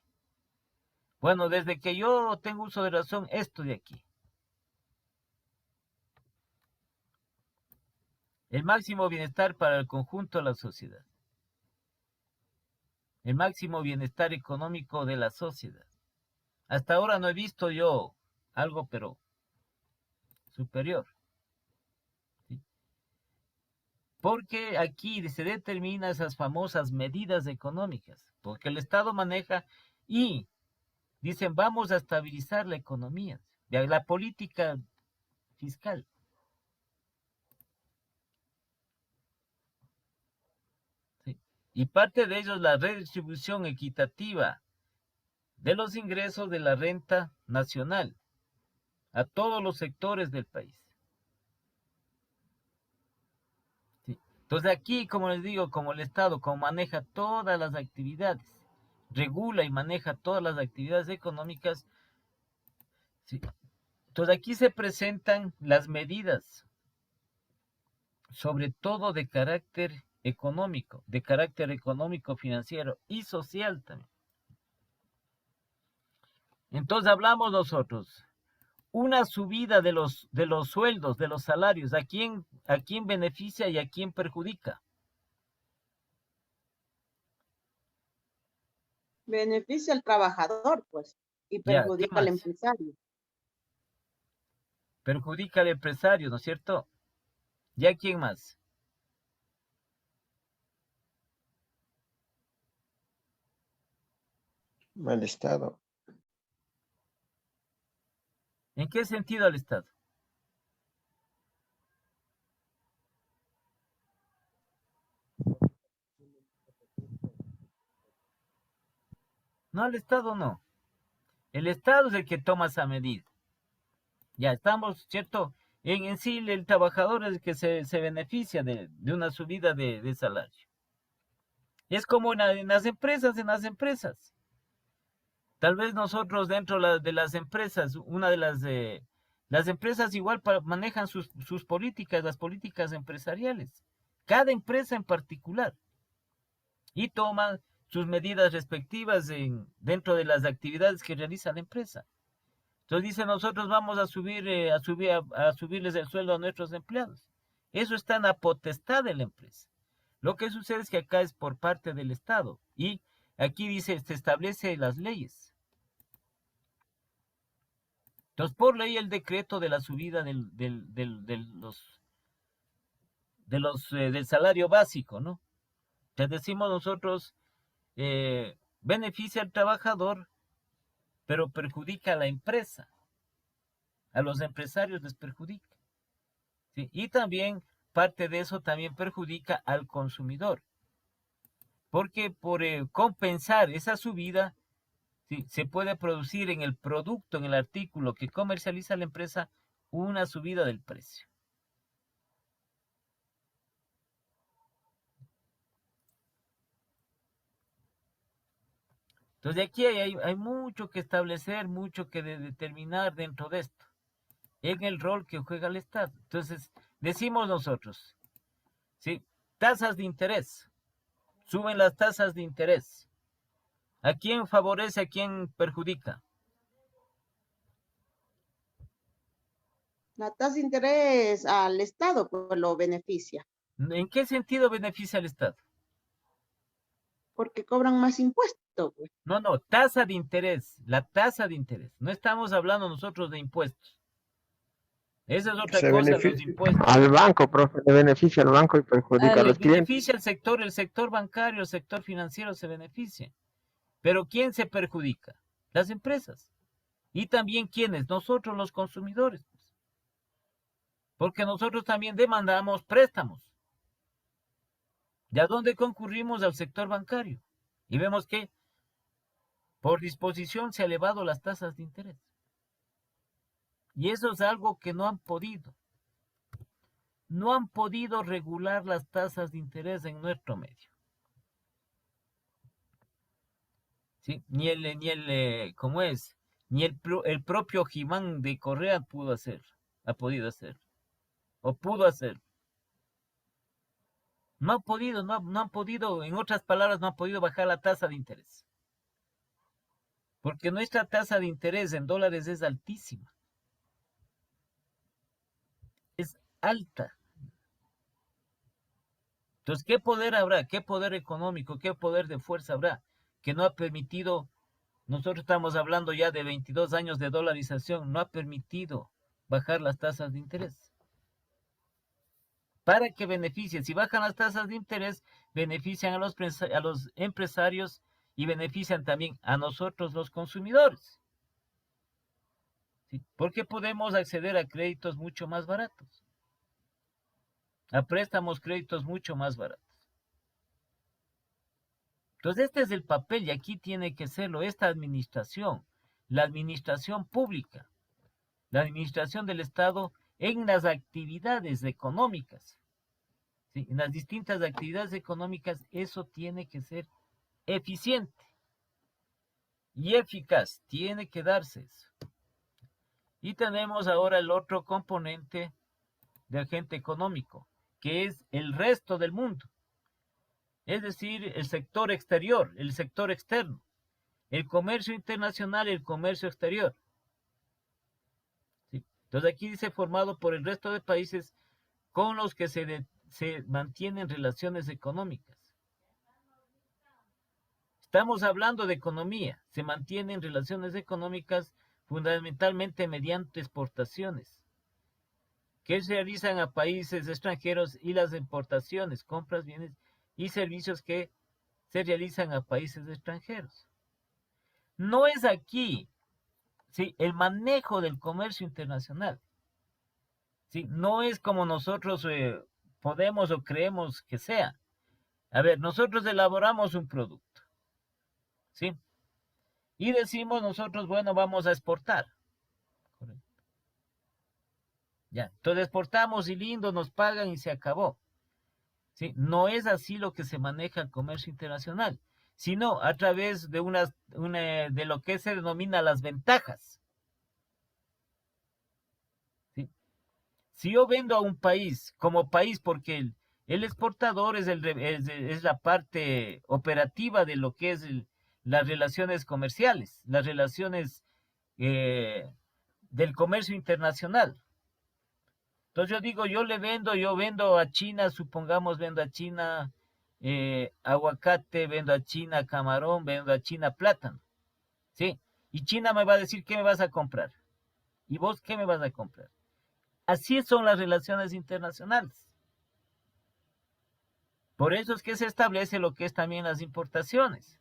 Bueno, desde que yo tengo uso de razón, esto de aquí. El máximo bienestar para el conjunto de la sociedad. El máximo bienestar económico de la sociedad. Hasta ahora no he visto yo algo, pero superior. ¿Sí? Porque aquí se determinan esas famosas medidas económicas, porque el Estado maneja y dicen vamos a estabilizar la economía, la política fiscal. ¿Sí? Y parte de ello es la redistribución equitativa de los ingresos de la renta nacional a todos los sectores del país. ¿Sí? Entonces aquí, como les digo, como el Estado, como maneja todas las actividades, regula y maneja todas las actividades económicas, ¿sí? Entonces aquí se presentan las medidas, sobre todo de carácter económico financiero y social también. Entonces hablamos nosotros, una subida de los sueldos, de los salarios, ¿a quién beneficia y a quién perjudica? Beneficia al trabajador, pues, y Ya, ¿qué perjudica al más? empresario. Perjudica al empresario, ¿no es cierto? ¿Ya quién más? Mal estado. ¿En qué sentido al Estado? No, al Estado no. El Estado es el que toma esa medida. Ya estamos, ¿cierto? En sí el trabajador es el que se beneficia de una subida de salario. Es como en las empresas. Tal vez nosotros dentro de las empresas, una de las empresas igual manejan sus políticas, las políticas empresariales. Cada empresa en particular. Y toma sus medidas respectivas dentro de las actividades que realiza la empresa. Entonces dice, nosotros vamos a subirles el sueldo a nuestros empleados. Eso está en la potestad de la empresa. Lo que sucede es que acá es por parte del Estado. Y aquí dice, se establece las leyes. Entonces, por ley, el decreto de la subida del salario básico, ¿no? Entonces decimos nosotros, beneficia al trabajador, pero perjudica a la empresa. A los empresarios les perjudica. ¿Sí? Y también parte de eso también perjudica al consumidor. Porque por compensar esa subida, ¿sí?, se puede producir en el producto, en el artículo que comercializa la empresa, una subida del precio. Entonces aquí hay mucho que establecer, mucho que determinar dentro de esto, en el rol que juega el Estado. Entonces, decimos nosotros, ¿sí?, tasas de interés, suben las tasas de interés. ¿A quién favorece, a quién perjudica? La tasa de interés al Estado pues lo beneficia, ¿En qué sentido beneficia al Estado? porque cobran más impuestos, pues. No, tasa de interés, la tasa de interés. No estamos hablando nosotros de impuestos. Esa es otra Se cosa, los beneficia. impuestos. Al banco, profe, le beneficia al banco y perjudica a Le los clientes. beneficia el sector bancario, el sector financiero se beneficia. Pero ¿quién se perjudica? Las empresas. Y también ¿quiénes? Nosotros los consumidores. Porque nosotros también demandamos préstamos. ¿Y a dónde concurrimos? Al sector bancario. Y vemos que por disposición se han elevado las tasas de interés. Y eso es algo que no han podido. No han podido regular las tasas de interés en nuestro medio. ¿Sí? ¿Cómo es? Ni el propio Jimán de Correa ha podido hacer, o pudo hacer. No ha podido, no han podido, en otras palabras, no han podido bajar la tasa de interés. Porque nuestra tasa de interés en dólares es altísima. Es alta. Entonces, ¿qué poder habrá? ¿Qué poder económico? ¿Qué poder de fuerza habrá? Que no ha permitido, nosotros estamos hablando ya de 22 años de dolarización, no ha permitido bajar las tasas de interés. Para que beneficien, si bajan las tasas de interés, benefician a los empresarios y benefician también a nosotros los consumidores. ¿Sí? Porque podemos acceder a créditos mucho más baratos, a préstamos, créditos mucho más baratos. Entonces este es el papel y aquí tiene que serlo esta administración, la administración pública, la administración del Estado en las actividades económicas. ¿Sí? En las distintas actividades económicas eso tiene que ser eficiente y eficaz, tiene que darse eso. Y tenemos ahora el otro componente de agente económico, que es el resto del mundo. Es decir, el sector exterior, el sector externo, el comercio internacional y el comercio exterior. ¿Sí? Entonces aquí dice formado por el resto de países con los que se mantienen relaciones económicas. Estamos hablando de economía, se mantienen relaciones económicas fundamentalmente mediante exportaciones, que se realizan a países extranjeros y las importaciones, compras, bienes y servicios que se realizan a países extranjeros. No es aquí, ¿sí?, el manejo del comercio internacional. ¿Sí? No es como nosotros podemos o creemos que sea. A ver, nosotros elaboramos un producto, ¿sí? Y decimos nosotros, bueno, vamos a exportar. Correcto. Ya, entonces exportamos y lindo, nos pagan y se acabó. ¿Sí? No es así lo que se maneja el comercio internacional, sino a través de de lo que se denomina las ventajas. ¿Sí? Si yo vendo a un país como país, porque el exportador es la parte operativa de lo que es las relaciones comerciales, las relaciones del comercio internacional. Entonces yo digo, yo vendo a China, supongamos vendo a China aguacate, vendo a China camarón, vendo a China plátano, ¿sí? Y China me va a decir, ¿qué me vas a comprar? ¿Y vos qué me vas a comprar? Así son las relaciones internacionales. Por eso es que se establece lo que es también las importaciones.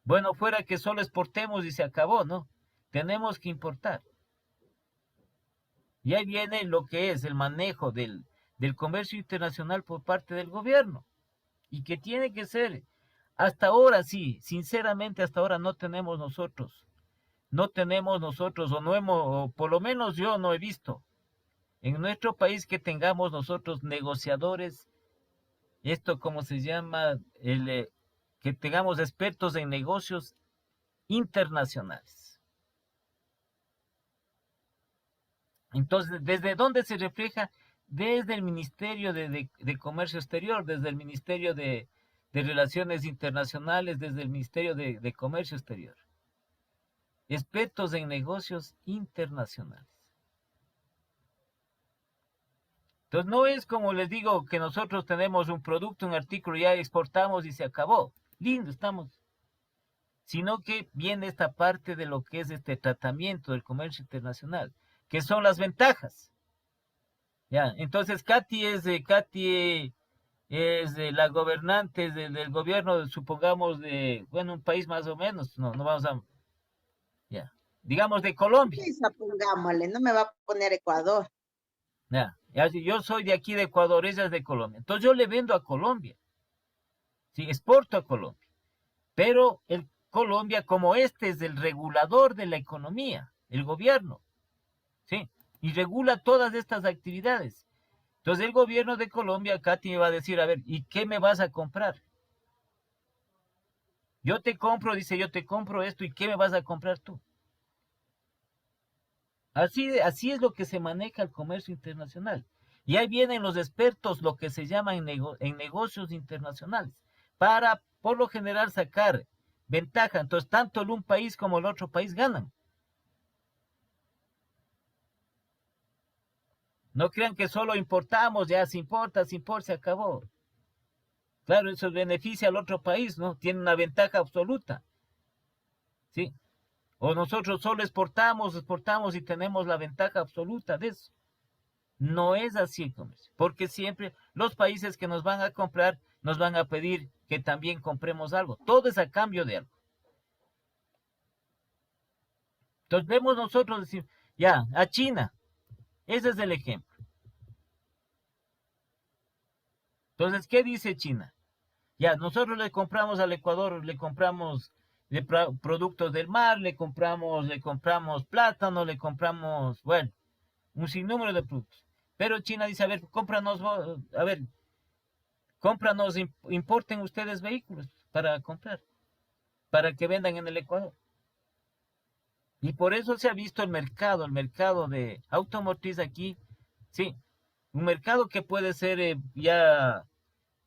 Bueno, fuera que solo exportemos y se acabó, ¿no? Tenemos que importar. Y ahí viene lo que es el manejo del comercio internacional por parte del gobierno. Y que tiene que ser, hasta ahora sí, sinceramente hasta ahora no tenemos nosotros, o no hemos, o por lo menos yo no he visto en nuestro país que tengamos nosotros negociadores, esto como se llama, que tengamos expertos en negocios internacionales. Entonces, ¿desde dónde se refleja? Desde el Ministerio de Comercio Exterior, desde el Ministerio de Relaciones Internacionales, desde el Ministerio de Comercio Exterior. Expertos en negocios internacionales. Entonces, no es como les digo que nosotros tenemos un producto, un artículo, ya exportamos y se acabó. Lindo, estamos. Sino que viene esta parte de lo que es este tratamiento del comercio internacional, que son las ventajas. Ya, entonces Katy es la gobernante del gobierno, supongamos, bueno, un país más o menos, no vamos a, ya, digamos de Colombia. Sí, pongámosle, no me va a poner Ecuador. Ya, yo soy de aquí de Ecuador, ella es de Colombia. Entonces yo le vendo a Colombia. Sí, exporto a Colombia. Pero Colombia, como este es el regulador de la economía, el gobierno, ¿sí? Y regula todas estas actividades. Entonces el gobierno de Colombia, Katy, me va a decir, a ver, ¿y qué me vas a comprar? Yo te compro esto, ¿y qué me vas a comprar tú? Así es lo que se maneja el comercio internacional. Y ahí vienen los expertos, lo que se llama en negocios internacionales, para, por lo general, sacar ventaja. Entonces, tanto el un país como el otro país ganan. No crean que solo importamos, ya se importa, se acabó. Claro, eso beneficia al otro país, ¿no? Tiene una ventaja absoluta. ¿Sí? O nosotros solo exportamos y tenemos la ventaja absoluta de eso. No es así el comercio, porque siempre los países que nos van a comprar nos van a pedir que también compremos algo. Todo es a cambio de algo. Entonces vemos nosotros decir, ya, a China. Ese es el ejemplo. Entonces, ¿qué dice China? Ya, nosotros le compramos al Ecuador, le compramos productos del mar, le compramos plátano, le compramos, bueno, un sinnúmero de productos. Pero China dice, a ver, importen ustedes vehículos para comprar, para que vendan en el Ecuador. Y por eso se ha visto el mercado de automotriz aquí, sí, un mercado que puede ser ya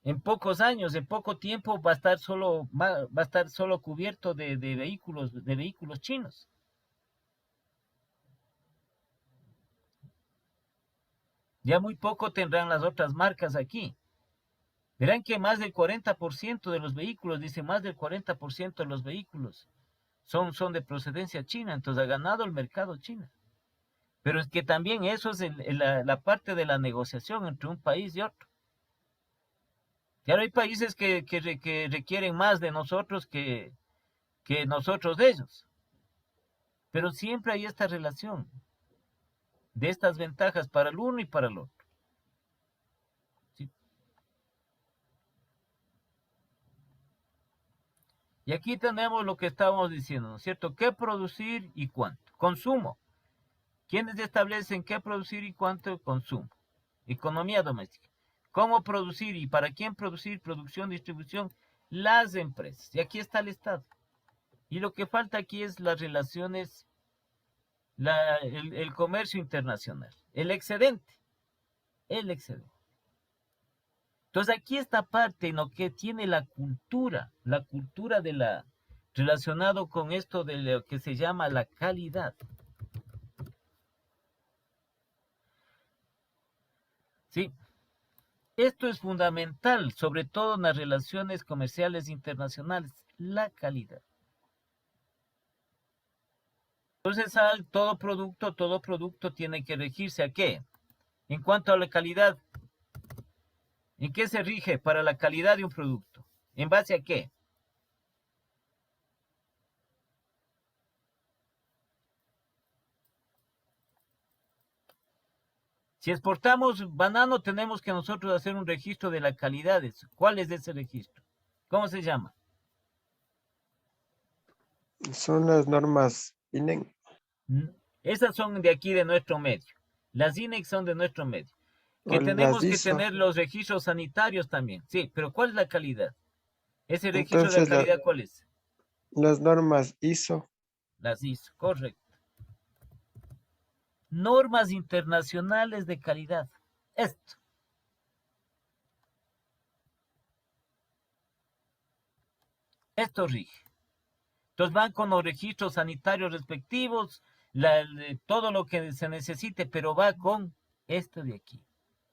en pocos años, en poco tiempo va a estar solo cubierto de vehículos chinos. Ya muy poco tendrán las otras marcas aquí. Verán que más del 40% de los vehículos, dice más del 40% de los vehículos son de procedencia china, entonces ha ganado el mercado China. Pero es que también eso es la parte de la negociación entre un país y otro. Claro, hay países que requieren más de nosotros que nosotros de ellos. Pero siempre hay esta relación de estas ventajas para el uno y para el otro. ¿Sí? Y aquí tenemos lo que estábamos diciendo, ¿no es cierto? ¿Qué producir y cuánto? Consumo. ¿Quiénes establecen qué producir y cuánto consumo? Economía doméstica. ¿Cómo producir y para quién producir? Producción, distribución, las empresas. Y aquí está el Estado. Y lo que falta aquí es las relaciones, el comercio internacional, el excedente. El excedente. Entonces aquí esta parte en lo que tiene la cultura de la relacionado con esto de lo que se llama la calidad. ¿Sí? Esto es fundamental, sobre todo en las relaciones comerciales internacionales, la calidad. Entonces, todo producto tiene que regirse ¿a qué? En cuanto a la calidad, ¿en qué se rige para la calidad de un producto? ¿En base a qué? Si exportamos banano, tenemos que nosotros hacer un registro de las calidades. ¿Cuál es ese registro? ¿Cómo se llama? Son las normas INEN. Esas son de aquí, de nuestro medio. Las INEX son de nuestro medio. Que O tenemos las que ISO. tener los registros sanitarios también. Sí, pero ¿cuál es la calidad? ¿Ese registro de la Entonces, calidad cuál es? las normas ISO. Las ISO, correcto. Normas internacionales de calidad. Esto. Esto rige. Entonces van con los registros sanitarios respectivos, todo lo que se necesite, pero va con esto de aquí.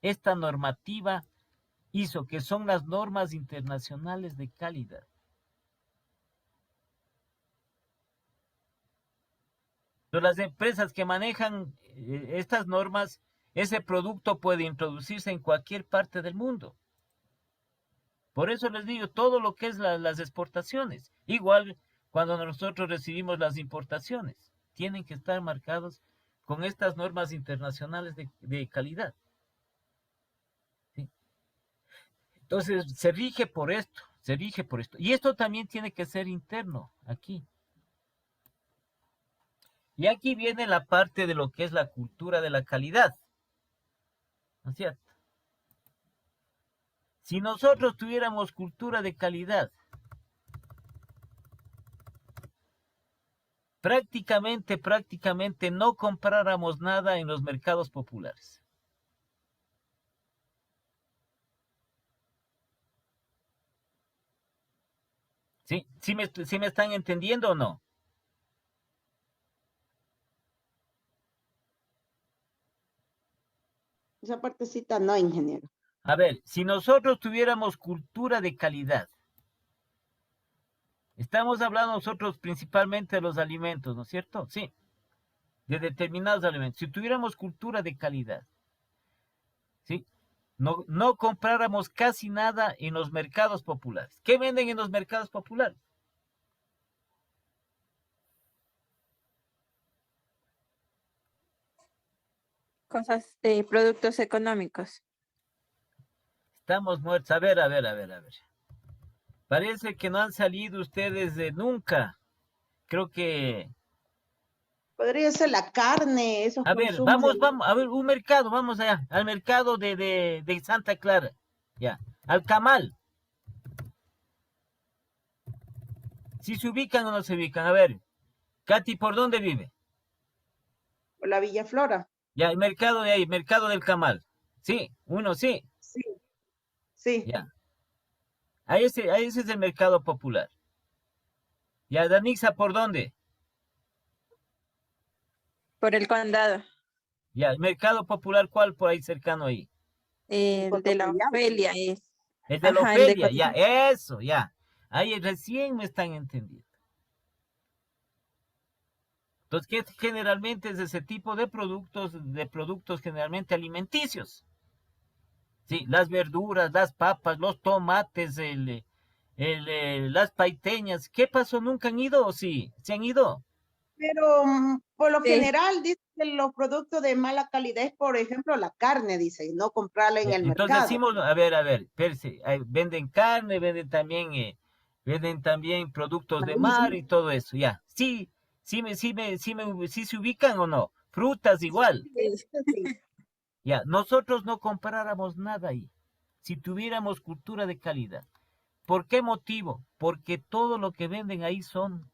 Esta normativa ISO, que son las normas internacionales de calidad. Entonces, las empresas que manejan estas normas, ese producto puede introducirse en cualquier parte del mundo. Por eso les digo, todo lo que es las exportaciones, igual cuando nosotros recibimos las importaciones, tienen que estar marcados con estas normas internacionales de calidad. ¿Sí? Entonces, se rige por esto. Y esto también tiene que ser interno, aquí. Y aquí viene la parte de lo que es la cultura de la calidad. ¿No es cierto? Si nosotros tuviéramos cultura de calidad, prácticamente no compráramos nada en los mercados populares. ¿Sí? ¿Sí me están entendiendo o no? Esa partecita no, ingeniero. A ver, si nosotros tuviéramos cultura de calidad, estamos hablando nosotros principalmente de los alimentos, ¿no es cierto? Sí, de determinados alimentos. Si tuviéramos cultura de calidad, ¿sí? No compráramos casi nada en los mercados populares. ¿Qué venden en los mercados populares? Cosas de productos económicos. Estamos muertos. A ver. Parece que no han salido ustedes de nunca. Creo que... Podría ser la carne, esos A ver, consumos. vamos, a ver, un mercado, vamos allá, al mercado de Santa Clara, ya, al Camal. Si se ubican o no se ubican, a ver, Katy, ¿por dónde vive? O la Villa Flora. Ya, el mercado de ahí, mercado del Camal. Sí, sí, Sí. Sí. ya. A ese es el mercado popular. Ya, Danixa, ¿por dónde? Por el condado. Ya, el mercado popular, ¿cuál por ahí cercano ahí? El de la Ofelia es. El de la Ajá, el de Ofelia, ya, Cotuí. eso, ya. Ahí recién me están entendiendo. Entonces, ¿qué generalmente es ese tipo de productos generalmente alimenticios? Sí, las verduras, las papas, los tomates, las paiteñas. ¿Qué pasó? ¿Nunca han ido o sí? ¿Se han ido? Pero por lo Sí. general dice que los productos de mala calidad es, por ejemplo, la carne, dice, y no comprarla en el Entonces mercado. decimos, a ver, espérese, venden carne, venden también productos de Maíz, mar y todo eso, ya. Sí, sí se ubican o no. Frutas igual. Sí. sí. Ya, nosotros no compráramos nada ahí, si tuviéramos cultura de calidad. ¿Por qué motivo? Porque todo lo que venden ahí son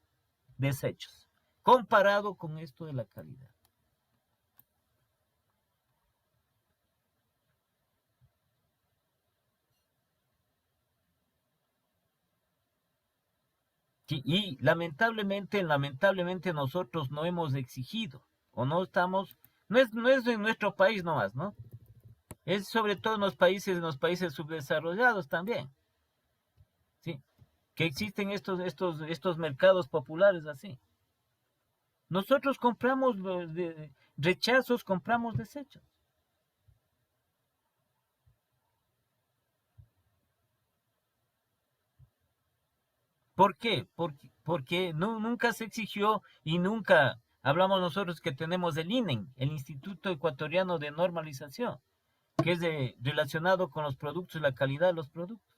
desechos, comparado con esto de la calidad. Sí, y lamentablemente nosotros no hemos exigido, o no estamos, no es en nuestro país nomás, ¿no? Es sobre todo en los países subdesarrollados también, ¿sí? Que existen estos mercados populares así. Nosotros compramos rechazos, compramos desechos. ¿Por qué? Porque nunca se exigió y nunca hablamos nosotros que tenemos el INEN, el Instituto Ecuatoriano de Normalización, que es relacionado con los productos y la calidad de los productos.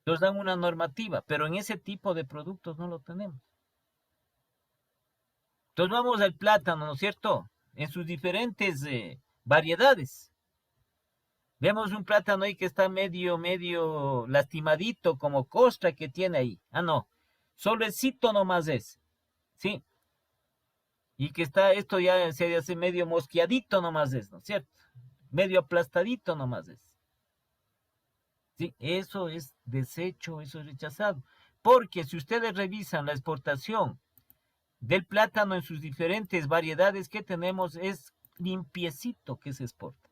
Nos dan una normativa, pero en ese tipo de productos no lo tenemos. Entonces vamos al plátano, ¿no es cierto? En sus diferentes variedades. Vemos un plátano ahí que está medio lastimadito, como costra que tiene ahí. Ah, no. Solecito nomás es. ¿Sí? Y que esto ya se hace medio mosqueadito nomás es, ¿no es cierto? Medio aplastadito nomás es. ¿Sí? Eso es desecho, eso es rechazado. Porque si ustedes revisan la exportación del plátano en sus diferentes variedades que tenemos, es limpiecito que se exporta.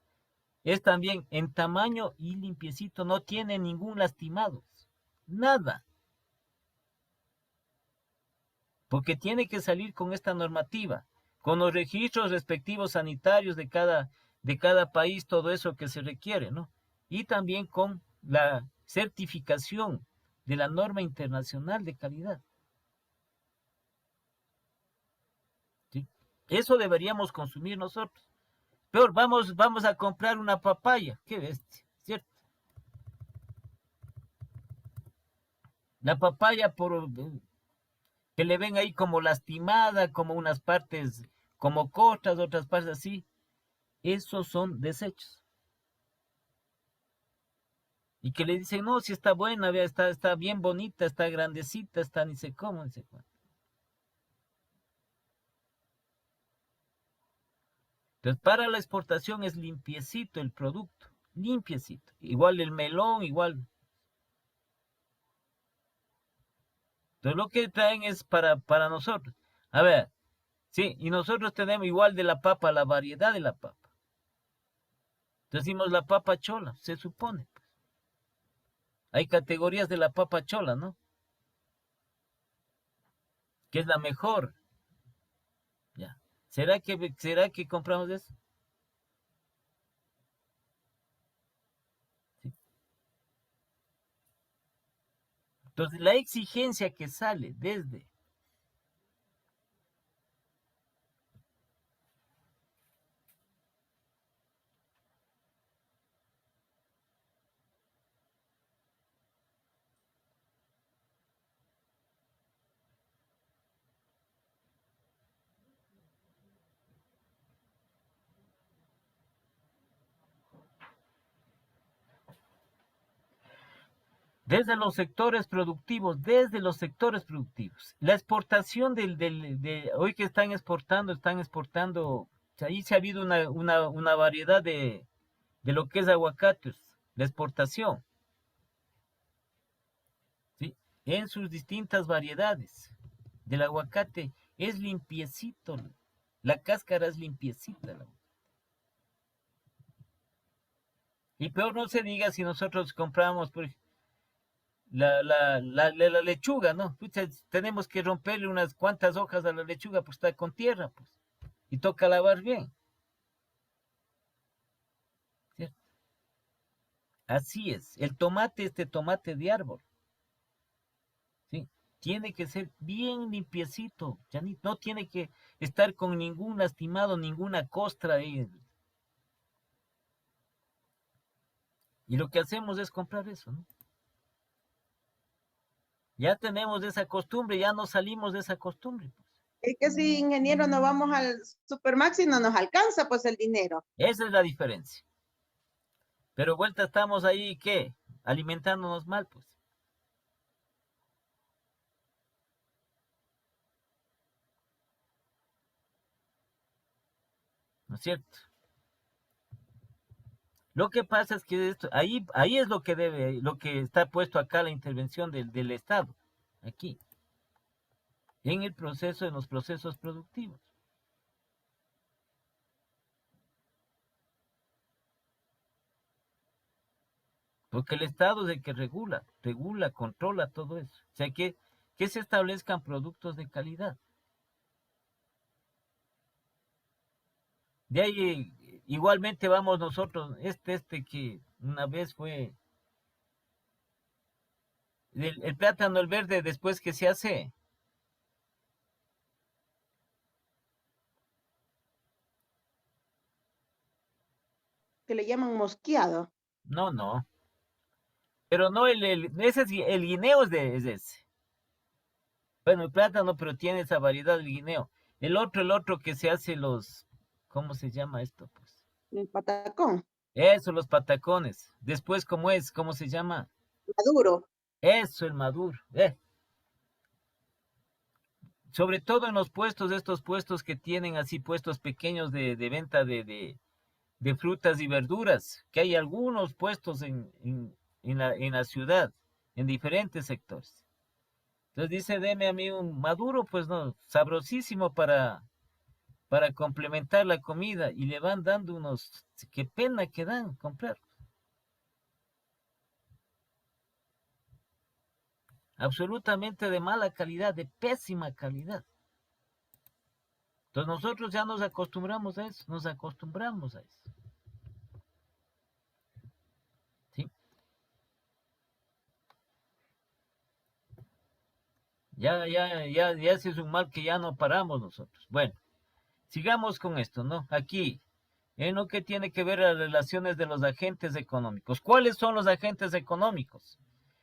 Es también en tamaño y limpiecito, no tiene ningún lastimado. Nada. Porque tiene que salir con esta normativa, con los registros respectivos sanitarios de cada país, todo eso que se requiere, ¿no? Y también con la certificación de la norma internacional de calidad. ¿Sí? Eso deberíamos consumir nosotros. Peor, vamos a comprar una papaya, qué bestia, ¿cierto? La papaya que le ven ahí como lastimada, como unas partes, como costras, otras partes así, esos son desechos. Y que le dicen, no, si está buena, vea, está bien bonita, está grandecita, está ni sé cómo, ni sé cuánto. Entonces, para la exportación es limpiecito el producto, limpiecito. Igual el melón, igual. Entonces, lo que traen es para nosotros. A ver, sí, y nosotros tenemos igual de la papa, la variedad de la papa. Decimos la papa chola, se supone. Hay categorías de la papa chola, ¿no? Que es la mejor. Ya. ¿Será que compramos eso? Sí. Entonces, la exigencia que sale desde los sectores productivos, la exportación hoy que están exportando, ahí se ha habido una variedad de lo que es aguacates, la exportación, ¿sí? En sus distintas variedades del aguacate es limpiecito, la cáscara es limpiecita. Y peor no se diga si nosotros compramos, la lechuga, ¿no? Pucha, tenemos que romperle unas cuantas hojas a la lechuga, pues está con tierra, pues. Y toca lavar bien. ¿Cierto? Así es. El tomate, este tomate de árbol, ¿sí? Tiene que ser bien limpiecito, no tiene que estar con ningún lastimado, ninguna costra ahí. Y lo que hacemos es comprar eso, ¿no? Ya tenemos esa costumbre, ya no salimos de esa costumbre, pues. Es que si, ingeniero, no vamos al Supermax y no nos alcanza, pues, el dinero. Esa es la diferencia. Pero vuelta estamos ahí, ¿qué? Alimentándonos mal, pues. ¿No es cierto? Lo que pasa es que esto, ahí es lo que lo que está puesto acá la intervención del Estado, aquí, en el proceso, en los procesos productivos. Porque el Estado es el que regula, controla todo eso. O sea, que se establezcan productos de calidad. De ahí, igualmente vamos nosotros, este que una vez fue el plátano, el verde, después que se hace, Que le llaman mosqueado. no, pero no, ese es el guineo es ese. Bueno, el plátano, pero tiene esa variedad del guineo. El otro que se hace ¿cómo se llama esto? Pues El patacón, eso, los patacones. Después, ¿cómo se llama? maduro. Eso, el maduro. Sobre todo en los puestos, estos puestos que tienen así puestos pequeños de venta de frutas y verduras, que hay algunos puestos en la ciudad, en diferentes sectores. Entonces dice, deme a mí un maduro, pues no, sabrosísimo para complementar la comida, y le van dando unos, qué pena que dan comprar. Absolutamente de mala calidad, de pésima calidad. Entonces nosotros ya nos acostumbramos a eso, ¿sí? Ya ese es un mal que ya no paramos nosotros. Bueno, sigamos con esto, ¿no? Aquí, en lo que tiene que ver las relaciones de los agentes económicos. ¿Cuáles son los agentes económicos?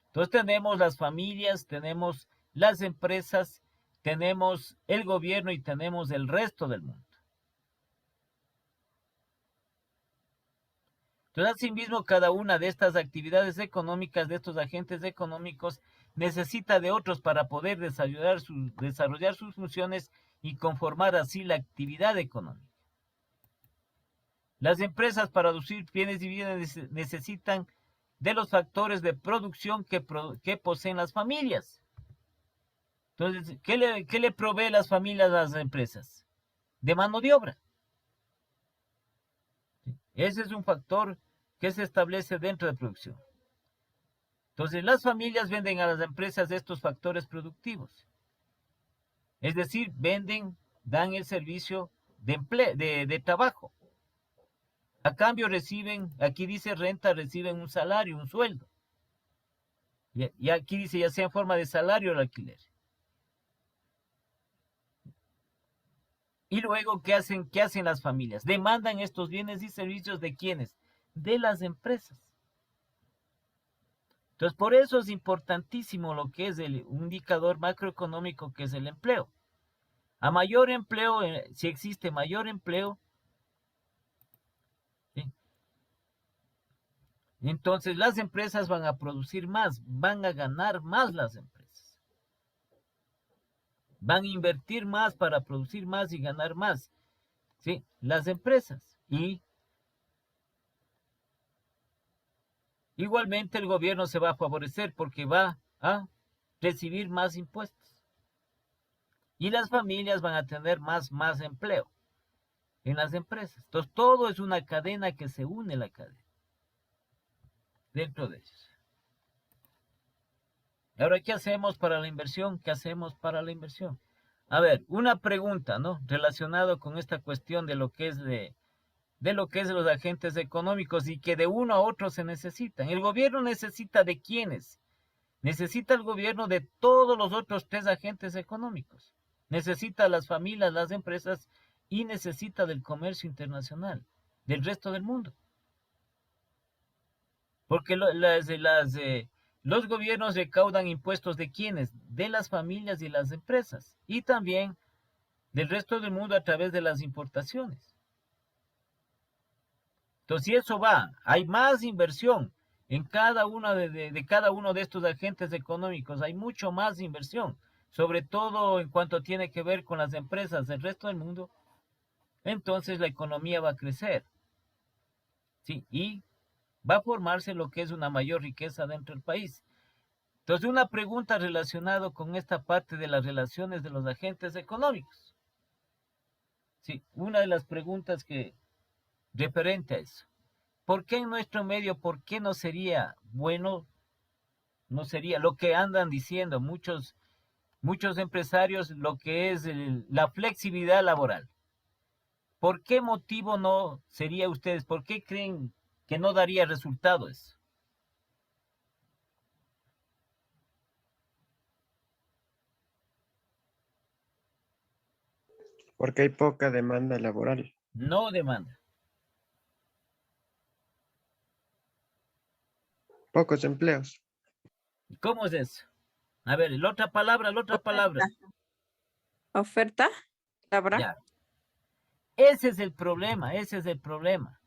Entonces tenemos las familias, tenemos las empresas, tenemos el gobierno y tenemos el resto del mundo. Entonces, asimismo, cada una de estas actividades económicas, de estos agentes económicos, necesita de otros para poder desarrollar sus funciones y conformar así la actividad económica. Las empresas para producir bienes y bienes necesitan de los factores de producción que poseen las familias. Entonces, ¿qué le provee las familias a las empresas? De mano de obra. Ese es un factor que se establece dentro de producción. Entonces, las familias venden a las empresas estos factores productivos. Es decir, dan el servicio de trabajo. A cambio reciben, aquí dice renta, reciben un salario, un sueldo. Y aquí dice ya sea en forma de salario o el alquiler. Y luego, ¿qué hacen las familias? Demandan estos bienes y servicios ¿de quiénes? De las empresas. Entonces, por eso es importantísimo lo que es un indicador macroeconómico, que es el empleo. A mayor empleo, si existe mayor empleo, ¿sí? Entonces las empresas van a producir más, van a ganar más las empresas. Van a invertir más para producir más y ganar más, ¿sí? Las empresas. Y igualmente el gobierno se va a favorecer porque va a recibir más impuestos. Y las familias van a tener más empleo en las empresas. Entonces todo es una cadena que se une la cadena dentro de ellos. Ahora, ¿qué hacemos para la inversión? ¿Qué hacemos para la inversión? A ver, una pregunta, ¿no? Relacionado con esta cuestión de lo que es de lo que es los agentes económicos y que de uno a otro se necesitan. ¿El gobierno necesita de quiénes? Necesita el gobierno de todos los otros tres agentes económicos. Necesita las familias, las empresas y necesita del comercio internacional, del resto del mundo. Porque los gobiernos recaudan impuestos de quiénes? De las familias y las empresas. Y también del resto del mundo a través de las importaciones. Entonces, si eso va, hay más inversión en cada uno de cada uno de estos agentes económicos, hay mucho más inversión, sobre todo en cuanto tiene que ver con las empresas del resto del mundo, entonces la economía va a crecer, ¿sí? Y va a formarse lo que es una mayor riqueza dentro del país. Entonces, una pregunta relacionada con esta parte de las relaciones de los agentes económicos. Sí, una de las preguntas que referente a eso. ¿Por qué en nuestro medio, por qué no sería bueno, no sería lo que andan diciendo muchos empresarios, lo que es la flexibilidad laboral? ¿Por qué motivo no sería ustedes? ¿Por qué creen que no daría resultados? Porque hay poca demanda laboral, No demanda. pocos empleos. ¿Cómo es eso? A ver, la otra palabra. Oferta laboral. Ya. Ese es el problema, ese es el problema.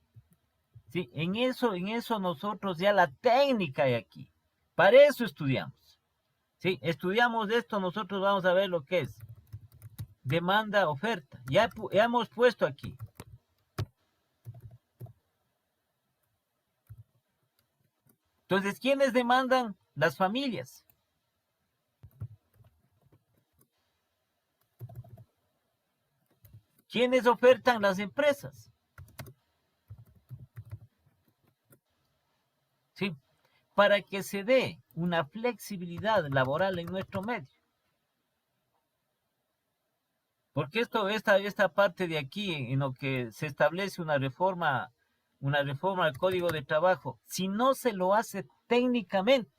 Sí, en eso nosotros ya la técnica hay aquí. Para eso estudiamos. Sí, estudiamos esto, nosotros vamos a ver lo que es demanda, oferta. Ya hemos puesto aquí. Entonces, ¿quiénes demandan? Las familias. ¿Quiénes ofertan? Las empresas. ¿Sí? Para que se dé una flexibilidad laboral en nuestro medio. Porque esta parte de aquí, en lo que se establece una reforma al Código de Trabajo, si no se lo hace técnicamente,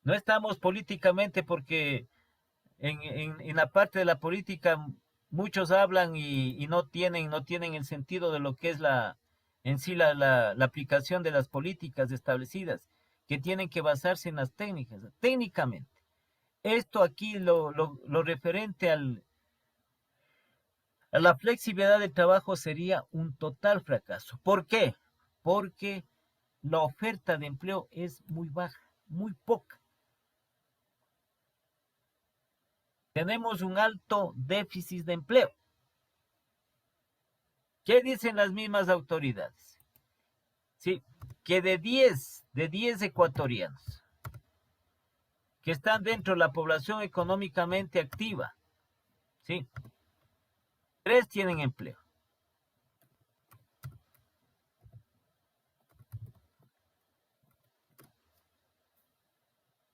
no estamos políticamente porque en la parte de la política muchos hablan y no tienen el sentido de lo que es en sí la aplicación de las políticas establecidas, que tienen que basarse en las técnicas, técnicamente. Esto aquí, lo referente a la flexibilidad del trabajo sería un total fracaso. ¿Por qué? Porque la oferta de empleo es muy baja, muy poca. Tenemos un alto déficit de empleo. ¿Qué dicen las mismas autoridades? Sí, que de 10 ecuatorianos que están dentro de la población económicamente activa, ¿sí? 3 tienen empleo.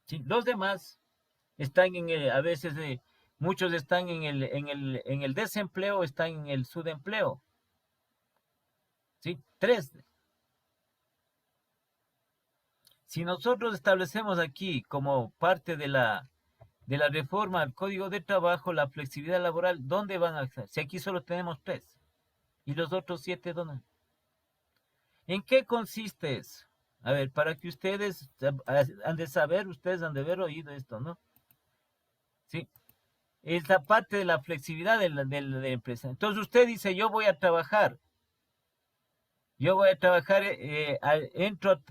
¿Sí? Los demás están a veces muchos están en el desempleo, están en el subempleo. ¿Sí? 3. Si nosotros establecemos aquí como parte de la reforma al Código de Trabajo, la flexibilidad laboral, ¿dónde van a estar? Si aquí solo tenemos 3 y los otros 7, ¿dónde? ¿En qué consiste eso? A ver, para que ustedes han de saber, ustedes han de haber oído esto, ¿no? Sí. Es la parte de la flexibilidad de la empresa. Entonces usted dice, yo voy a trabajar,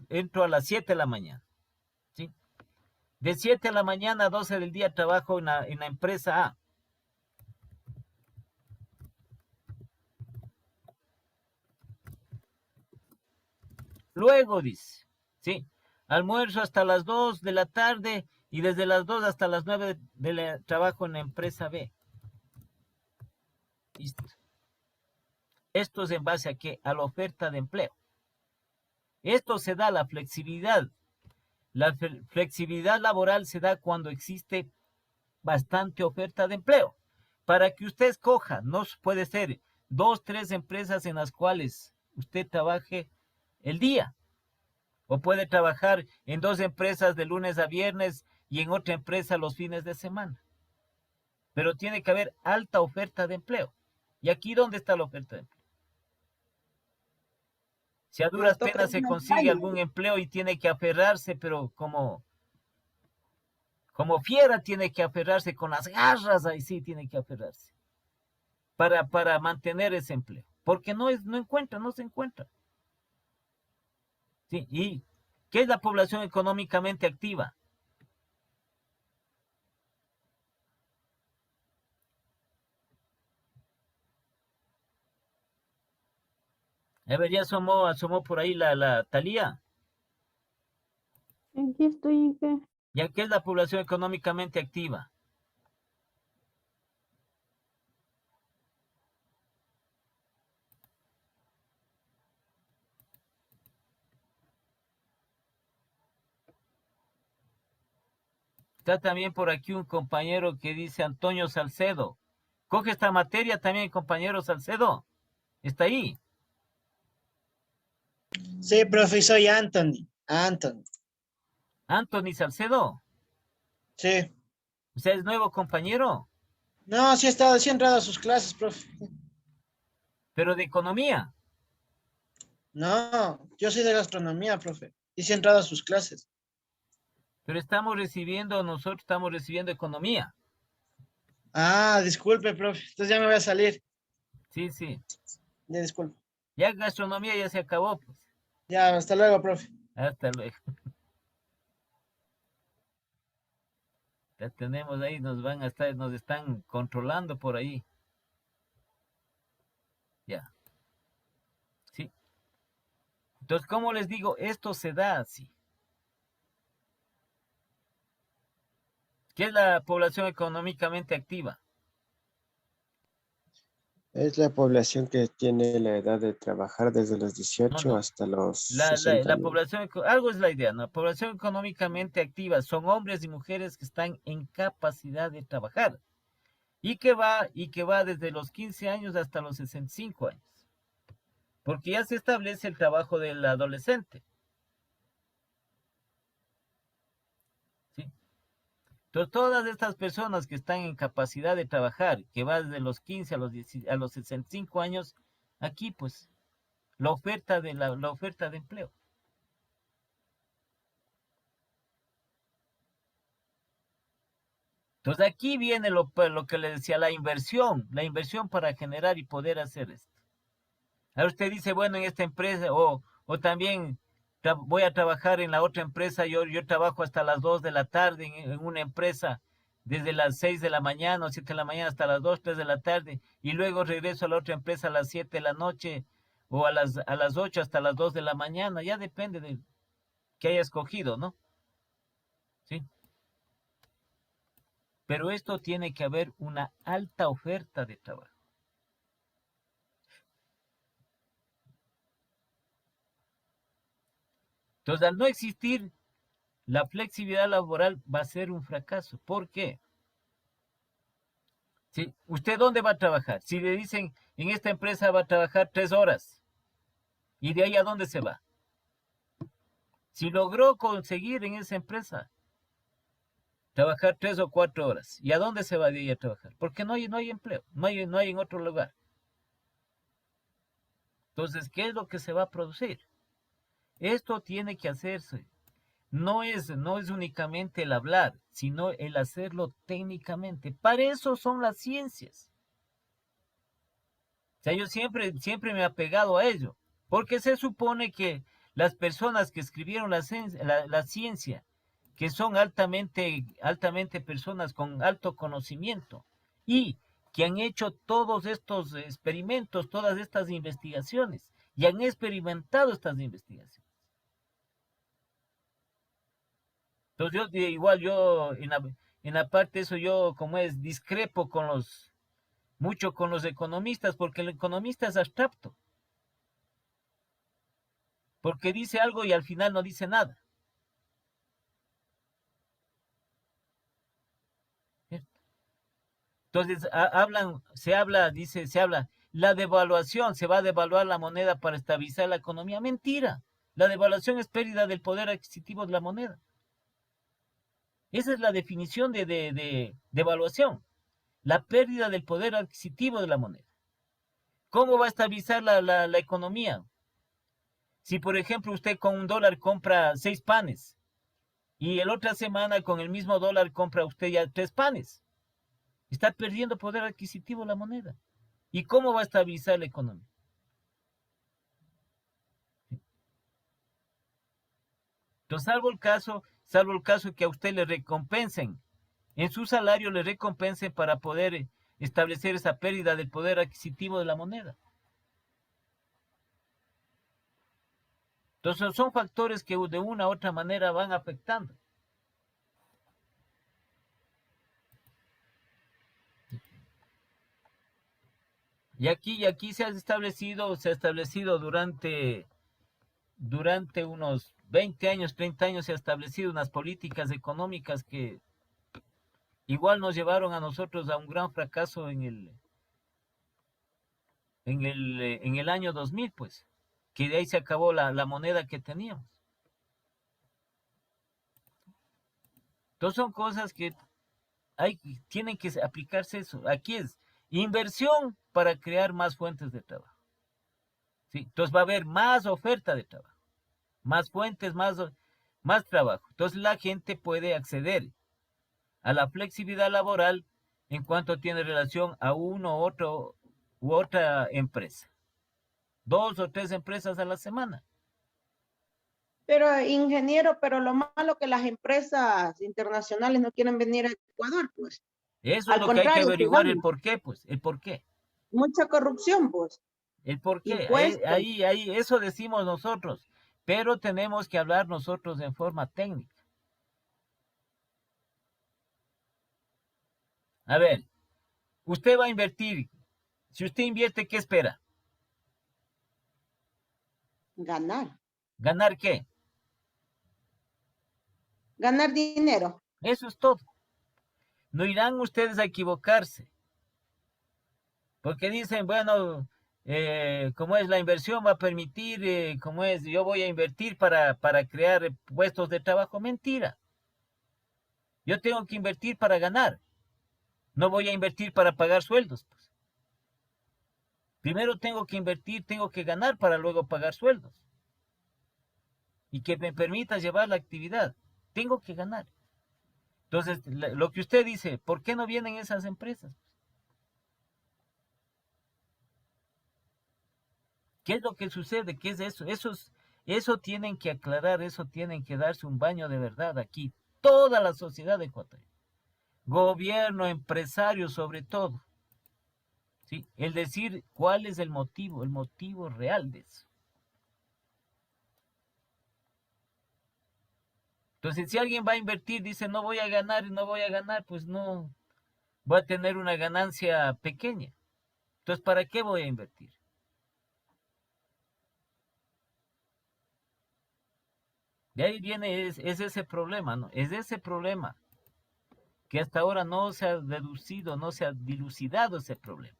entro a las 7 de la mañana, ¿sí? De 7 de la mañana a 12 del día trabajo en la empresa A. Luego dice, ¿sí? Almuerzo hasta las 2 de la tarde y desde las 2 hasta las 9 trabajo en la empresa B. Listo. Esto es en base a qué? A la oferta de empleo. Esto se da la flexibilidad La flexibilidad laboral se da cuando existe bastante oferta de empleo. Para que usted escoja, no puede ser 2, 3 empresas en las cuales usted trabaje el día. O puede trabajar en 2 empresas de lunes a viernes y en otra empresa los fines de semana. Pero tiene que haber alta oferta de empleo. ¿Y aquí dónde está la oferta de empleo? Si a duras toca penas se una consigue calle. algún empleo y tiene que aferrarse, pero como fiera tiene que aferrarse con las garras, ahí sí tiene que aferrarse. Para mantener ese empleo. Porque no se encuentra. ¿Sí? ¿Y qué es la población económicamente activa? A ver, ya asomó por ahí la Thalía. Aquí estoy, ¿qué? ¿Ya qué es la población económicamente activa? Está también por aquí un compañero que dice Antonio Salcedo. Coge esta materia también, compañero Salcedo. Está ahí. Sí, profe, soy Anthony. Anthony. Anthony Salcedo. Sí. ¿Usted es nuevo compañero? No, sí he entrado a sus clases, profe. Pero de economía. No, yo soy de gastronomía, profe. Y sí he entrado a sus clases. Pero nosotros estamos recibiendo economía. Ah, disculpe, profe. Entonces ya me voy a salir. Sí, sí. Ya, disculpe. Ya gastronomía ya se acabó, pues. Ya, hasta luego, profe. Hasta luego. Ya tenemos ahí, nos están controlando por ahí. Ya. Sí. Entonces, ¿cómo les digo? Esto se da así. ¿Qué es la población económicamente activa? Es la población que tiene la edad de trabajar desde los No, 18 no. hasta los 60 La años. población, algo es la idea, ¿no? La población económicamente activa son hombres y mujeres que están en capacidad de trabajar y que va desde los 15 años hasta los 65 años. Porque ya se establece el trabajo del adolescente. ¿Sí? Entonces, todas estas personas que están en capacidad de trabajar, que va desde los 15 a los 65 años, aquí pues la oferta de empleo. Entonces aquí viene lo que le decía, la inversión para generar y poder hacer esto. Ahora usted dice, bueno, en esta empresa, o también voy a trabajar en la otra empresa, yo trabajo hasta las 2 de la tarde en una empresa, desde las 6 de la mañana o 7 de la mañana hasta las 2, 3 de la tarde, y luego regreso a la otra empresa a las 7 de la noche, o a las 8 hasta las 2 de la mañana, ya depende de que haya escogido, ¿no? ¿Sí? Pero esto tiene que haber una alta oferta de trabajo. Entonces, al no existir la flexibilidad laboral, va a ser un fracaso. ¿Por qué? ¿Sí? ¿Usted dónde va a trabajar? Si le dicen, en esta empresa va a trabajar 3 horas, ¿y de ahí a dónde se va? Si logró conseguir en esa empresa trabajar 3 o 4 horas, ¿y a dónde se va de ahí a trabajar? Porque no hay empleo, no hay en otro lugar. Entonces, ¿qué es lo que se va a producir? Esto tiene que hacerse. No es únicamente el hablar, sino el hacerlo técnicamente. Para eso son las ciencias. O sea, yo siempre me he apegado a ello, porque se supone que las personas que escribieron la ciencia, que son altamente personas con alto conocimiento y que han hecho todos estos experimentos, todas estas investigaciones, y han experimentado estas investigaciones. Entonces yo en la parte de eso yo como es discrepo mucho con los economistas, porque el economista es abstracto, porque dice algo y al final no dice nada. Entonces, se habla, la devaluación, se va a devaluar la moneda para estabilizar la economía. Mentira. La devaluación es pérdida del poder adquisitivo de la moneda. Esa es la definición de devaluación. La pérdida del poder adquisitivo de la moneda. ¿Cómo va a estabilizar la economía? Si, por ejemplo, usted con $1 compra 6 panes y la otra semana con el mismo dólar compra usted ya 3 panes, está perdiendo poder adquisitivo la moneda. ¿Y cómo va a estabilizar la economía? Entonces, salvo el caso que a usted le recompensen, en su salario le recompensen para poder establecer esa pérdida del poder adquisitivo de la moneda. Entonces, son factores que de una u otra manera van afectando. Y aquí se ha establecido durante unos 20 años, 30 años, se ha establecido unas políticas económicas que igual nos llevaron a nosotros a un gran fracaso en el año 2000, pues, que de ahí se acabó la moneda que teníamos. Entonces son cosas que tienen que aplicarse eso. Aquí es inversión para crear más fuentes de trabajo. ¿Sí? Entonces va a haber más oferta de trabajo, más fuentes, más trabajo. Entonces la gente puede acceder a la flexibilidad laboral en cuanto tiene relación a uno u otra empresa. 2 o 3 empresas a la semana. Pero, ingeniero, pero lo malo que las empresas internacionales no quieren venir a Ecuador, pues. Eso es Al lo que hay que contrario, averiguar, el digamos, por qué, pues, el por qué. mucha corrupción, pues. El por qué. Impuestos. Ahí, eso decimos nosotros, pero tenemos que hablar nosotros en forma técnica. A ver, usted va a invertir. Si usted invierte, ¿qué espera? Ganar. ¿Ganar qué? Ganar dinero. Eso es todo. No irán ustedes a equivocarse. Porque dicen, bueno, como es la inversión va a permitir, como es, yo voy a invertir para crear puestos de trabajo. Mentira. Yo tengo que invertir para ganar. No voy a invertir para pagar sueldos, pues. Primero tengo que invertir, tengo que ganar para luego pagar sueldos. Y que me permita llevar la actividad. Tengo que ganar. Entonces, lo que usted dice, ¿por qué no vienen esas empresas? ¿Qué es lo que sucede? ¿Qué es eso? Eso tienen que aclarar, eso tienen que darse un baño de verdad aquí. Toda la sociedad ecuatoriana. Gobierno, empresarios sobre todo. ¿Sí? El decir cuál es el motivo real de eso. Entonces, si alguien va a invertir, dice, no voy a ganar, pues no, voy a tener una ganancia pequeña. Entonces, ¿para qué voy a invertir? De ahí viene, es ese problema, ¿no? Es ese problema que hasta ahora no se ha deducido, no se ha dilucidado ese problema.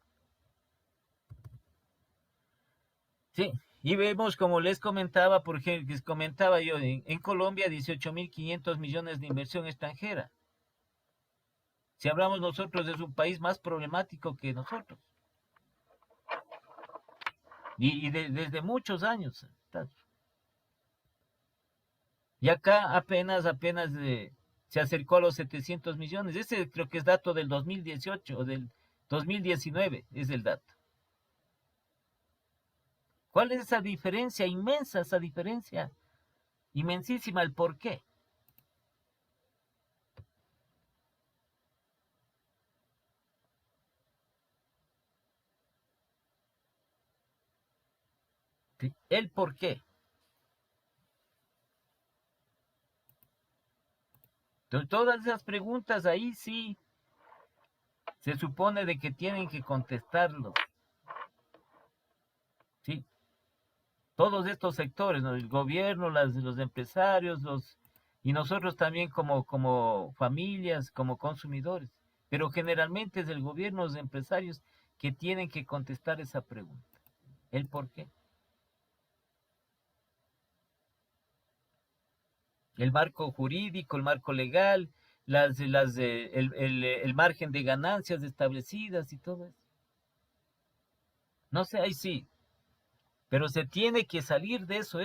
Sí, y vemos, como les comentaba, por ejemplo, les comentaba yo, en Colombia 18.500 millones de inversión extranjera. Si hablamos nosotros, es un país más problemático que nosotros. Y desde muchos años. Y acá apenas se acercó a los 700 millones. Ese creo que es dato del 2018 o del 2019, es el dato. ¿Cuál es esa diferencia inmensa, esa diferencia inmensísima? ¿El por qué? ¿Sí? ¿El por qué? Entonces, todas esas preguntas ahí sí se supone de que tienen que contestarlos. ¿Sí? Todos estos sectores, ¿no? El gobierno, los empresarios, y nosotros también como familias, como consumidores. pero generalmente es el gobierno, los empresarios que tienen que contestar esa pregunta. ¿El por qué? El marco jurídico, el marco legal, el margen de ganancias establecidas y todo eso. No sé, ahí sí. Pero se tiene que salir de eso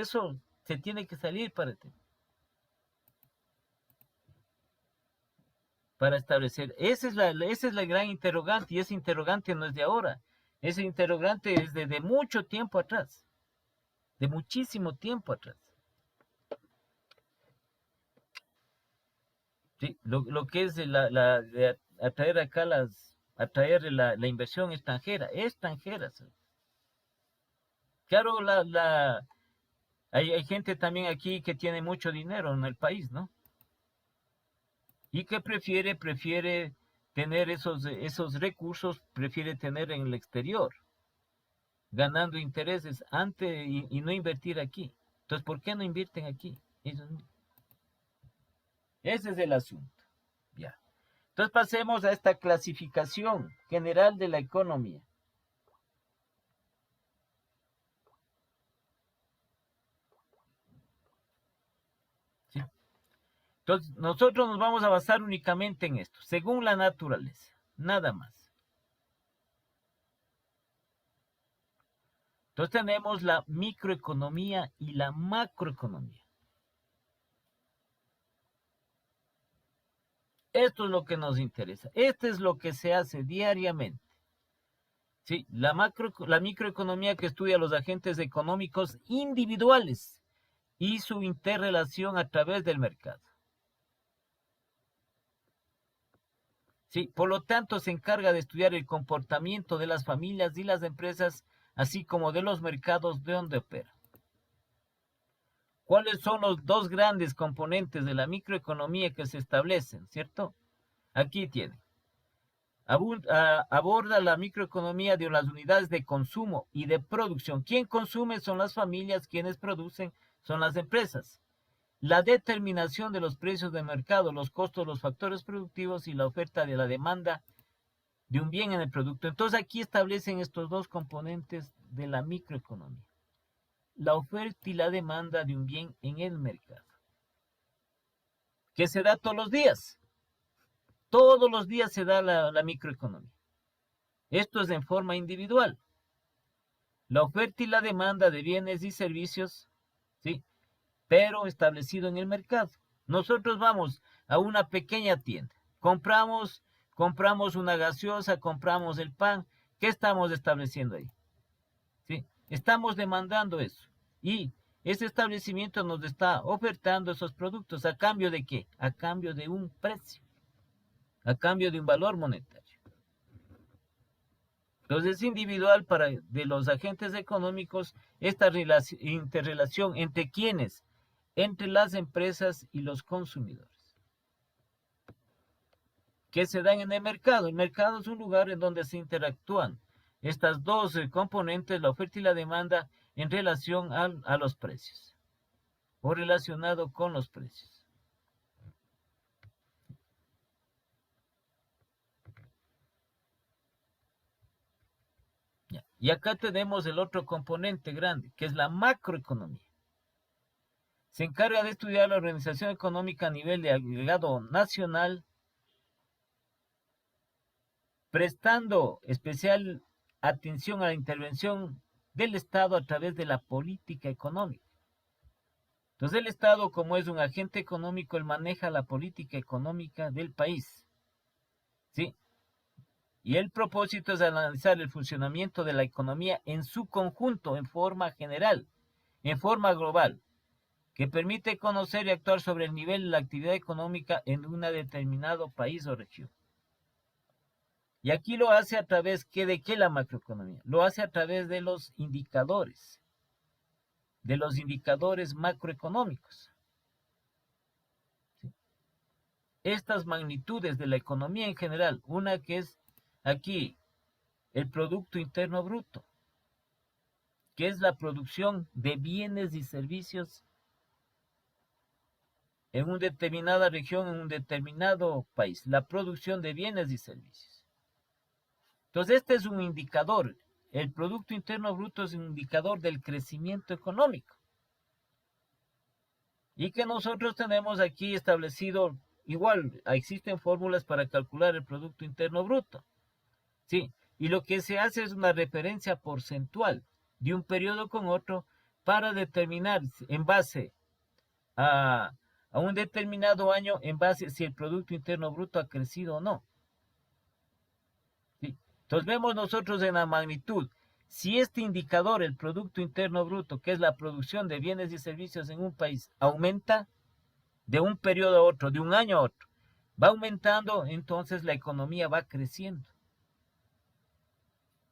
se tiene que salir para establecer. Esa es la gran interrogante, y ese interrogante no es de ahora. Ese interrogante es de mucho tiempo atrás, de muchísimo tiempo atrás. Sí, lo que es de atraer acá atraer la inversión extranjera. ¿Sí? Claro, hay gente también aquí que tiene mucho dinero en el país, ¿no? Y que prefiere tener esos recursos, prefiere tener en el exterior, ganando intereses antes y no invertir aquí. Entonces, ¿por qué no invierten aquí? Ese es el asunto. Ya. Entonces pasemos a esta clasificación general de la economía. ¿Sí? Entonces, nosotros nos vamos a basar únicamente en esto, según la naturaleza, nada más. Entonces tenemos la microeconomía y la macroeconomía. Esto es lo que nos interesa. Esto es lo que se hace diariamente. Sí, la microeconomía que estudia los agentes económicos individuales y su interrelación a través del mercado. Sí, por lo tanto, se encarga de estudiar el comportamiento de las familias y las empresas, así como de los mercados de donde operan. ¿Cuáles son los dos grandes componentes de la microeconomía que se establecen, cierto? Aquí tienen. Aborda la microeconomía de las unidades de consumo y de producción. ¿Quién consume? Son las familias, quienes producen son las empresas. La determinación de los precios de mercado, los costos, los factores productivos y la oferta de la demanda de un bien en el producto. Entonces aquí establecen estos dos componentes de la microeconomía. La oferta y la demanda de un bien en el mercado. Que se da todos los días. Todos los días se da la microeconomía. Esto es en forma individual. La oferta y la demanda de bienes y servicios, ¿sí? Pero establecido en el mercado. Nosotros vamos a una pequeña tienda, compramos una gaseosa, compramos el pan. ¿Qué estamos estableciendo ahí? ¿Sí? Estamos demandando eso. Y ese establecimiento nos está ofertando esos productos. ¿A cambio de qué? A cambio de un precio. A cambio de un valor monetario. Entonces es individual de los agentes económicos esta interrelación entre quienes, entre las empresas y los consumidores. ¿Qué se dan en el mercado? El mercado es un lugar en donde se interactúan estas dos componentes, la oferta y la demanda, en relación a los precios o relacionado con los precios. Y acá tenemos el otro componente grande, que es la macroeconomía. Se encarga de estudiar la organización económica a nivel de agregado nacional, prestando especial atención a la intervención del Estado a través de la política económica. Entonces el Estado, como es un agente económico, él maneja la política económica del país. ¿Sí? Y el propósito es analizar el funcionamiento de la economía en su conjunto, en forma general, en forma global, que permite conocer y actuar sobre el nivel de la actividad económica en un determinado país o región. Y aquí lo hace a través de qué la macroeconomía. Lo hace a través de los indicadores macroeconómicos. ¿Sí? Estas magnitudes de la economía en general, una que es aquí el Producto Interno Bruto, que es la producción de bienes y servicios en una determinada región, en un determinado país, la producción de bienes y servicios. Entonces, este es un indicador. El Producto Interno Bruto es un indicador del crecimiento económico. Y que nosotros tenemos aquí establecido, igual, existen fórmulas para calcular el Producto Interno Bruto. Sí, y lo que se hace es una referencia porcentual de un periodo con otro para determinar en base a un determinado año, en base si el Producto Interno Bruto ha crecido o no. ¿Sí? Entonces vemos nosotros en la magnitud, si este indicador, el Producto Interno Bruto, que es la producción de bienes y servicios en un país, aumenta de un periodo a otro, de un año a otro, va aumentando, entonces la economía va creciendo.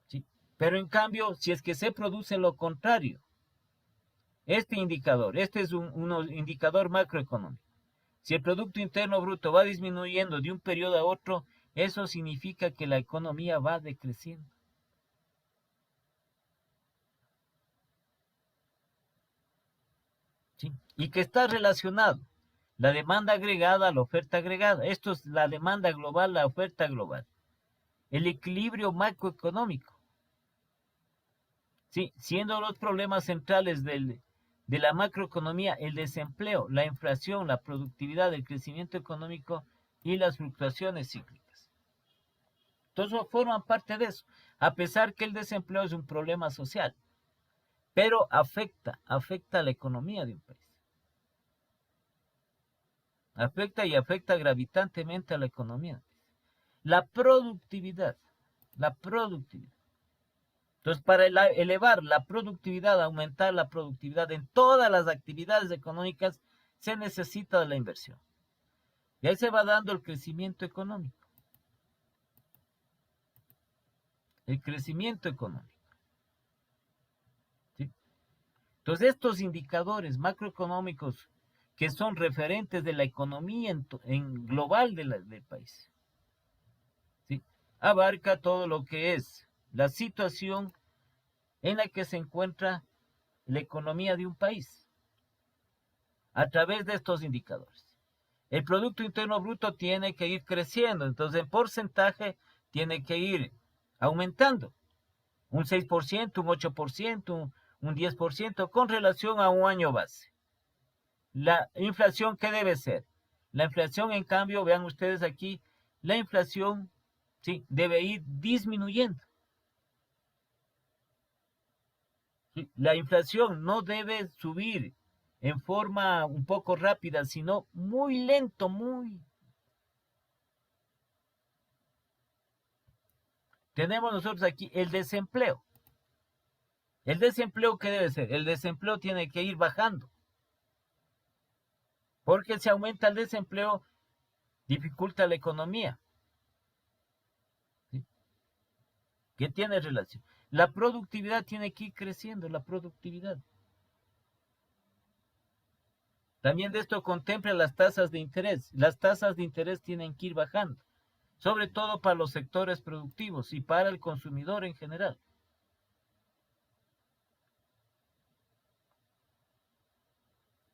¿Sí? Pero en cambio, si es que se produce lo contrario, este indicador, este es un indicador macroeconómico. Si el Producto Interno Bruto va disminuyendo de un periodo a otro, eso significa que la economía va decreciendo. ¿Sí? Y que está relacionado la demanda agregada a la oferta agregada. Esto es la demanda global, la oferta global. El equilibrio macroeconómico. Sí, siendo los problemas centrales de la macroeconomía el desempleo, la inflación, la productividad, el crecimiento económico y las fluctuaciones cíclicas. Entonces forman parte de eso, a pesar que el desempleo es un problema social, pero afecta a la economía de un país. Afecta gravitantemente a la economía. La productividad. Entonces, para elevar la productividad, aumentar la productividad en todas las actividades económicas, se necesita de la inversión. Y ahí se va dando el crecimiento económico. El crecimiento económico. ¿Sí? Entonces, estos indicadores macroeconómicos que son referentes de la economía en global del país, ¿sí? Abarca todo lo que es la situación en la que se encuentra la economía de un país a través de estos indicadores. El Producto Interno Bruto tiene que ir creciendo, entonces en porcentaje tiene que ir aumentando, un 6%, un 8%, un 10% con relación a un año base. La inflación, ¿qué debe ser? La inflación, en cambio, vean ustedes aquí, la inflación, ¿sí?, debe ir disminuyendo. ¿Sí? La inflación no debe subir en forma un poco rápida, sino muy lento, Tenemos nosotros aquí el desempleo. ¿El desempleo qué debe ser? El desempleo tiene que ir bajando. Porque si aumenta el desempleo, dificulta la economía. ¿Sí? ¿Qué tiene relación? La productividad tiene que ir creciendo, la productividad. También de esto contempla las tasas de interés. Las tasas de interés tienen que ir bajando, sobre todo para los sectores productivos y para el consumidor en general.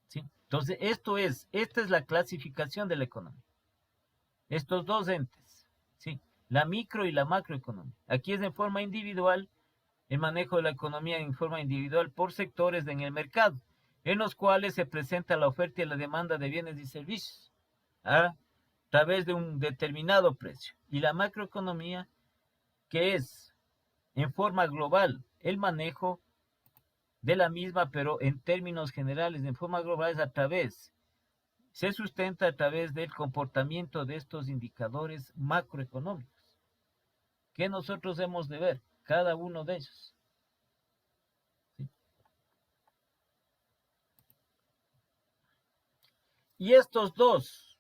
¿Sí? Entonces, esta es la clasificación de la economía. Estos dos entes, ¿sí?, la micro y la macroeconomía. Aquí es en forma individual, el manejo de la economía en forma individual por sectores en el mercado, en los cuales se presenta la oferta y la demanda de bienes y servicios a través de un determinado precio. Y la macroeconomía, que es en forma global el manejo de la misma, pero en términos generales, en forma global, se sustenta a través del comportamiento de estos indicadores macroeconómicos, que nosotros hemos de ver, cada uno de ellos. ¿Sí? Y estos dos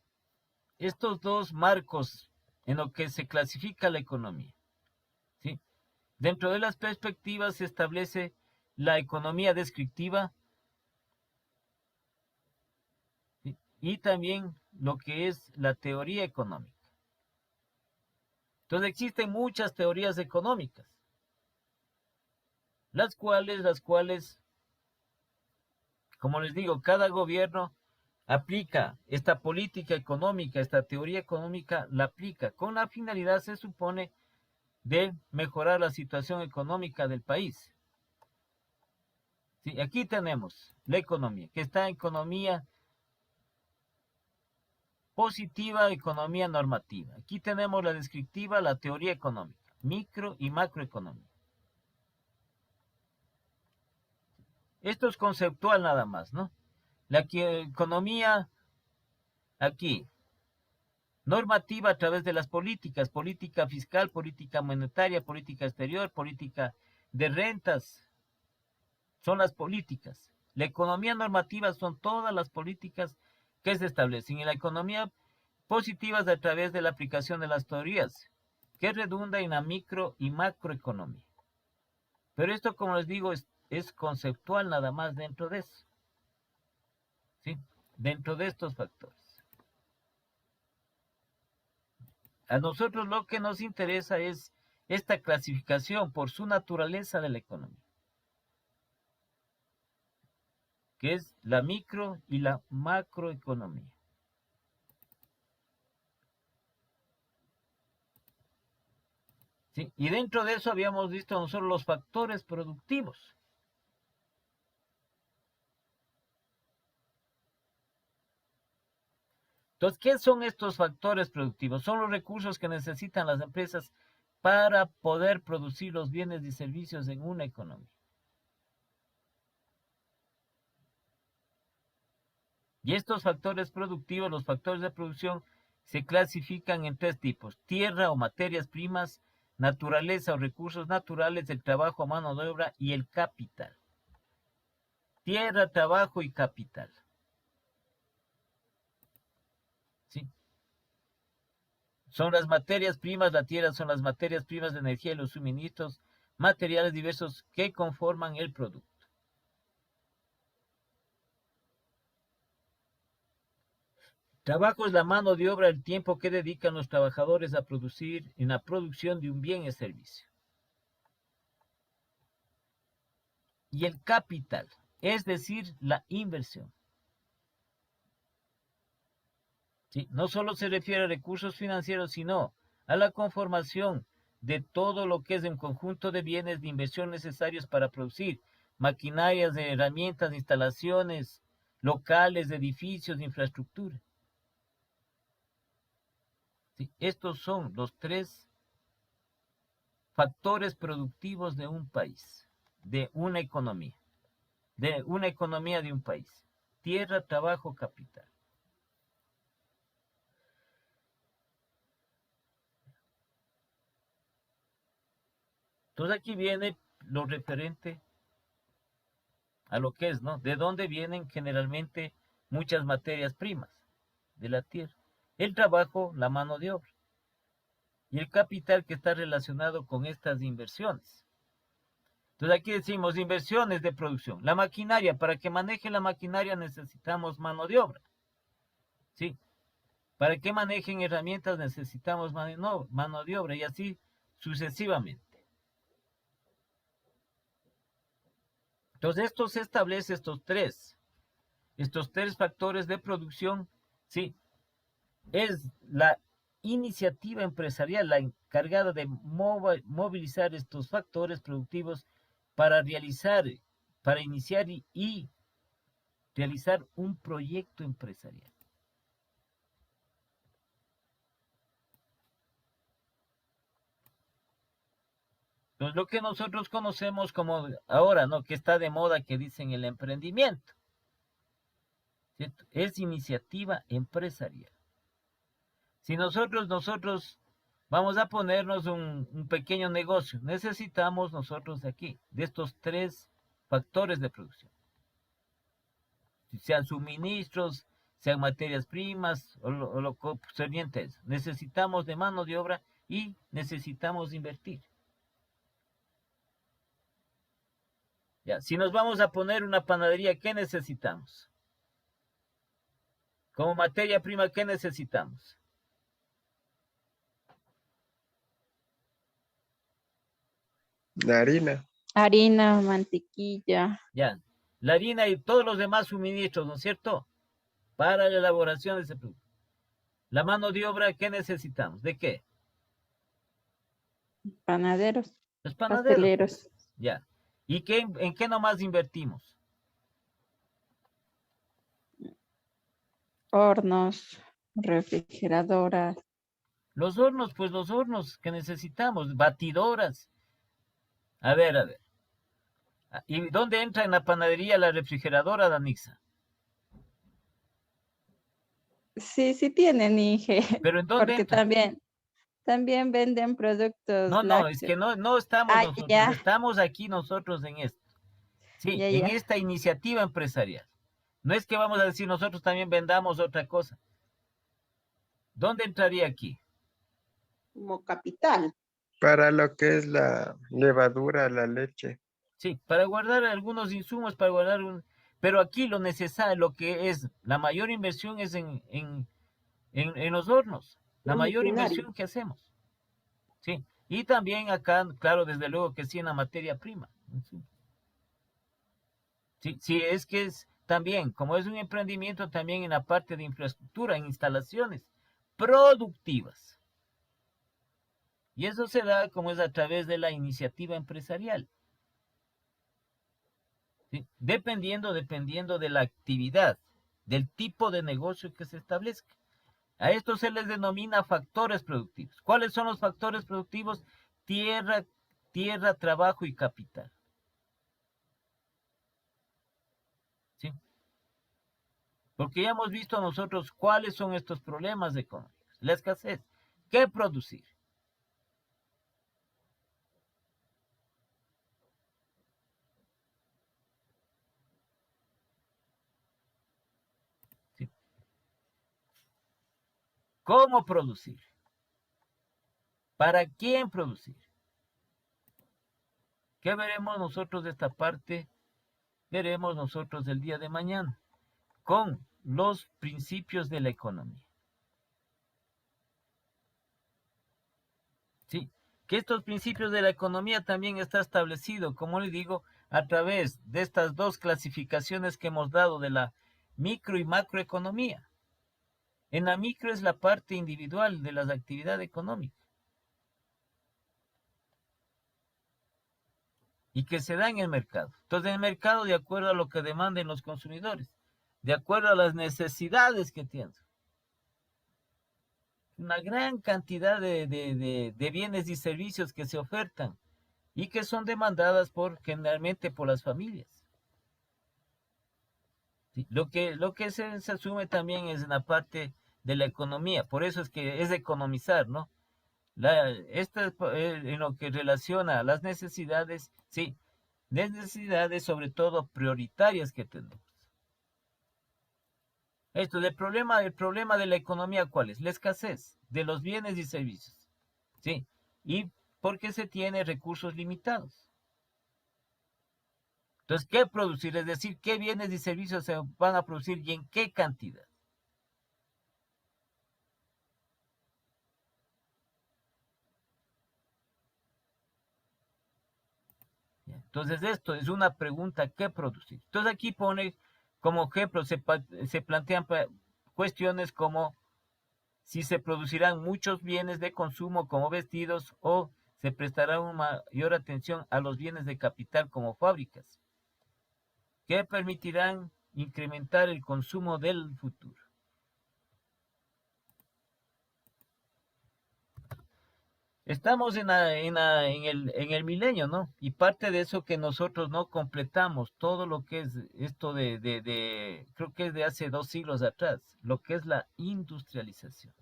marcos en lo que se clasifica la economía, ¿sí?, dentro de las perspectivas se establece la economía descriptiva, ¿sí?, y también lo que es la teoría económica. Entonces existen muchas teorías económicas, las cuales, como les digo, cada gobierno aplica esta política económica, esta teoría económica, la aplica con la finalidad, se supone, de mejorar la situación económica del país. Sí, aquí tenemos la economía, que está en economía positiva, economía normativa. Aquí tenemos la descriptiva, la teoría económica, micro y macroeconomía. Esto es conceptual nada más, ¿no? La economía aquí, normativa a través de las políticas, política fiscal, política monetaria, política exterior, política de rentas, son las políticas. La economía normativa son todas las políticas que se establecen. Y la economía positiva es a través de la aplicación de las teorías, que redunda en la micro y macroeconomía. Pero esto, como les digo, es conceptual nada más dentro de eso. ¿Sí? Dentro de estos factores. A nosotros lo que nos interesa es esta clasificación por su naturaleza de la economía, que es la micro y la macroeconomía. ¿Sí? Y dentro de eso habíamos visto nosotros los factores productivos. Entonces, ¿qué son estos factores productivos? Son los recursos que necesitan las empresas para poder producir los bienes y servicios en una economía. Y estos factores productivos, los factores de producción, se clasifican en tres tipos: tierra o materias primas, naturaleza o recursos naturales, el trabajo a mano de obra y el capital. Tierra, trabajo y capital. ¿Sí? Son las materias primas, la tierra son las materias primas de energía y los suministros, materiales diversos que conforman el producto. Trabajo es la mano de obra, el tiempo que dedican los trabajadores a producir en la producción de un bien o servicio. Y el capital, es decir, la inversión. ¿Sí? No solo se refiere a recursos financieros, sino a la conformación de todo lo que es un conjunto de bienes de inversión necesarios para producir maquinarias, herramientas, instalaciones, locales, edificios, infraestructura. ¿Sí? Estos son los tres factores productivos de un país, de una economía de un país: tierra, trabajo, capital. Entonces aquí viene lo referente a lo que es, ¿no? De dónde vienen generalmente muchas materias primas de la tierra. El trabajo, la mano de obra. Y el capital, que está relacionado con estas inversiones. Entonces aquí decimos inversiones de producción. La maquinaria, para que maneje la maquinaria necesitamos mano de obra. ¿Sí? Para que manejen herramientas necesitamos mano de obra, y así sucesivamente. Entonces esto se establece, estos tres factores de producción, ¿sí? Es la iniciativa empresarial la encargada de movilizar estos factores productivos para iniciar y realizar un proyecto empresarial. Entonces, lo que nosotros conocemos como ahora, ¿no? Que está de moda, que dicen el emprendimiento, ¿cierto? Es iniciativa empresarial. Si nosotros vamos a ponernos un pequeño negocio, necesitamos nosotros de aquí, de estos tres factores de producción. Sean suministros, sean materias primas o lo concerniente a eso. Necesitamos de mano de obra y necesitamos invertir. Ya, si nos vamos a poner una panadería, ¿qué necesitamos? Como materia prima, ¿qué necesitamos? La harina. Harina, mantequilla. Ya, la harina y todos los demás suministros, ¿no es cierto? para la elaboración de ese producto. La mano de obra, ¿qué necesitamos? ¿De qué? Panaderos, Los panaderos. pasteleros, Ya. ¿Y en qué nomás invertimos? hornos, refrigeradoras. Los hornos, pues los hornos que necesitamos, batidoras. A ver. ¿Y dónde entra en la panadería la refrigeradora, Danixa? Sí, sí tienen, Inge, ¿Pero en dónde porque entra? también venden productos No, es lácteos. que no estamos Ah, nosotros, ya, estamos aquí nosotros en esto. Sí, ya, en ya. esta iniciativa empresarial. No es que vamos a decir nosotros también vendamos otra cosa. ¿Dónde entraría aquí? Como capital. Para lo que es la levadura, la leche. Sí, para guardar algunos insumos, para guardar un... Pero aquí lo necesario, lo que es, la mayor inversión es en los hornos. La Los mayor maquinarios. inversión que hacemos. Sí. Y también acá, claro, desde luego que sí en la materia prima. Sí, es que es también, como es un emprendimiento también en la parte de infraestructura, en instalaciones productivas. Y eso se da como es a través de la iniciativa empresarial. ¿Sí? Dependiendo de la actividad, del tipo de negocio que se establezca. A esto se les denomina factores productivos. ¿Cuáles son los factores productivos? Tierra, trabajo y capital. ¿Sí? Porque ya hemos visto nosotros cuáles son estos problemas económicos. La escasez. ¿Qué producir? ¿Sí? ¿Cómo producir? ¿Para quién producir? ¿Qué veremos nosotros de esta parte? Veremos nosotros el día de mañana con los principios de la economía. Sí, que estos principios de la economía también está establecido, como le digo, a través de estas dos clasificaciones que hemos dado de la micro y macroeconomía. En la micro es la parte individual de las actividades económicas y que se da en el mercado. Entonces, en el mercado, de acuerdo a lo que demanden los consumidores, de acuerdo a las necesidades que tienen. Una gran cantidad de bienes y servicios que se ofertan y que son demandadas generalmente por las familias. ¿Sí? Lo que se asume también es en la parte de la economía, por eso es que es economizar, ¿no? En lo que relaciona a las necesidades, sí, necesidades sobre todo prioritarias que tenemos. El problema de la economía, ¿cuál es? La escasez de los bienes y servicios, ¿sí? Y porque se tiene recursos limitados. Entonces, ¿qué producir? Es decir, ¿qué bienes y servicios se van a producir y en qué cantidad? Entonces, esto es una pregunta, ¿qué producir? Entonces, aquí pone como ejemplo, se plantean cuestiones como si se producirán muchos bienes de consumo como vestidos o se prestará una mayor atención a los bienes de capital como fábricas, que permitirán incrementar el consumo del futuro. Estamos en el milenio, ¿no? Y parte de eso que nosotros no completamos, todo lo que es esto creo que es de hace 2 siglos atrás, lo que es la industrialización.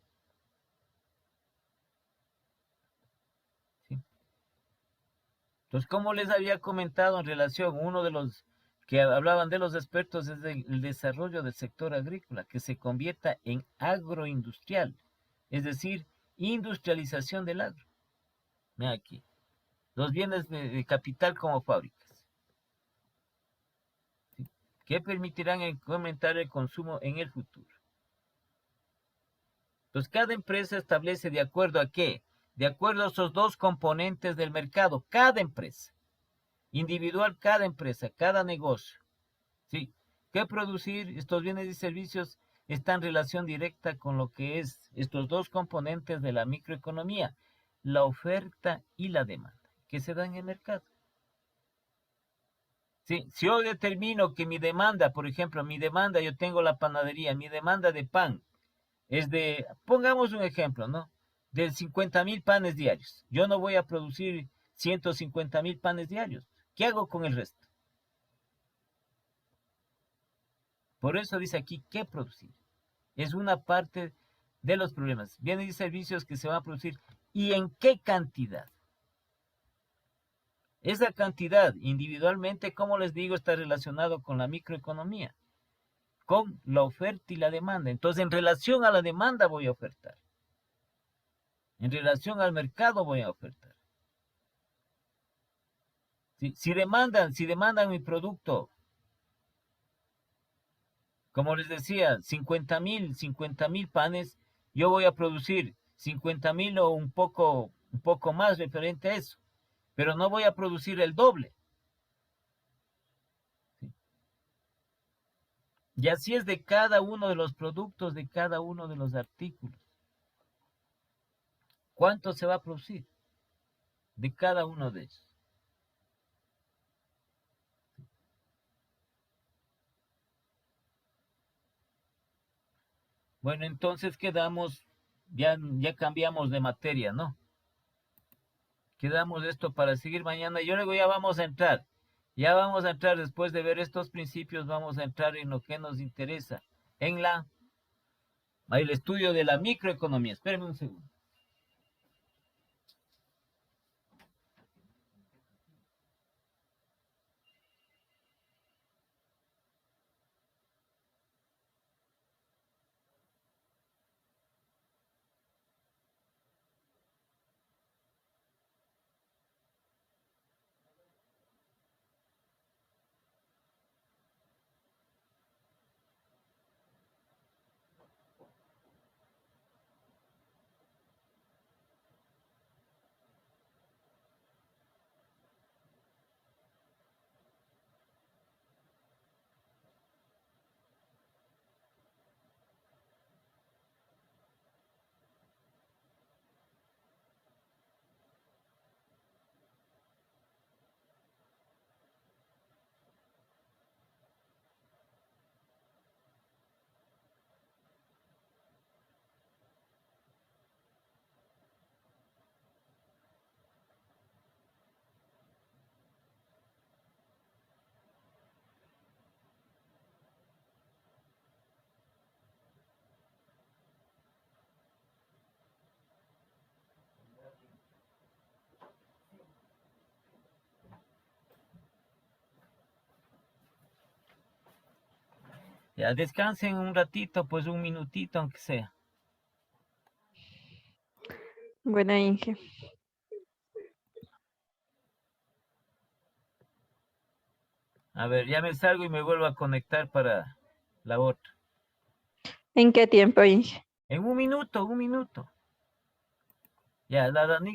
¿Sí? Entonces, como les había comentado en relación, uno de los que hablaban de los expertos es el desarrollo del sector agrícola, que se convierta en agroindustrial, es decir, industrialización del agro. Mira aquí, los bienes de capital como fábricas, ¿sí? Que permitirán incrementar el consumo en el futuro. Entonces, cada empresa establece de acuerdo a qué, de acuerdo a esos dos componentes del mercado, cada empresa. Individual cada empresa, cada negocio, ¿sí? ¿Qué producir estos bienes y servicios está en relación directa con lo que es estos dos componentes de la microeconomía, la oferta y la demanda, que se da en el mercado. Sí, si yo determino que mi demanda, por ejemplo, yo tengo la panadería, mi demanda de pan es de, pongamos un ejemplo, ¿no? De 50,000 panes diarios. Yo no voy a producir 150,000 panes diarios. ¿Qué hago con el resto? Por eso dice aquí, ¿qué producir? Es una parte de los problemas. Bienes y servicios que se van a producir. ¿Y en qué cantidad? Esa cantidad individualmente, como les digo, está relacionado con la microeconomía, con la oferta y la demanda. Entonces, en relación a la demanda voy a ofertar. En relación al mercado voy a ofertar. Si demandan mi producto, como les decía, 50,000 panes, yo voy a producir 50,000 o un poco más referente a eso, pero no voy a producir el doble. ¿Sí? Y así es de cada uno de los productos, de cada uno de los artículos. ¿Cuánto se va a producir de cada uno de ellos? Bueno, entonces ya cambiamos de materia, ¿no? Quedamos esto para seguir mañana. Y luego ya vamos a entrar después de ver estos principios, vamos a entrar en lo que nos interesa, en el estudio de la microeconomía. Espérenme un segundo. Ya descansen un ratito, pues un minutito aunque sea. Buena, Inge. A ver, ya me salgo y me vuelvo a conectar para la otra. ¿En qué tiempo, Inge? En un minuto. Ya, la Danix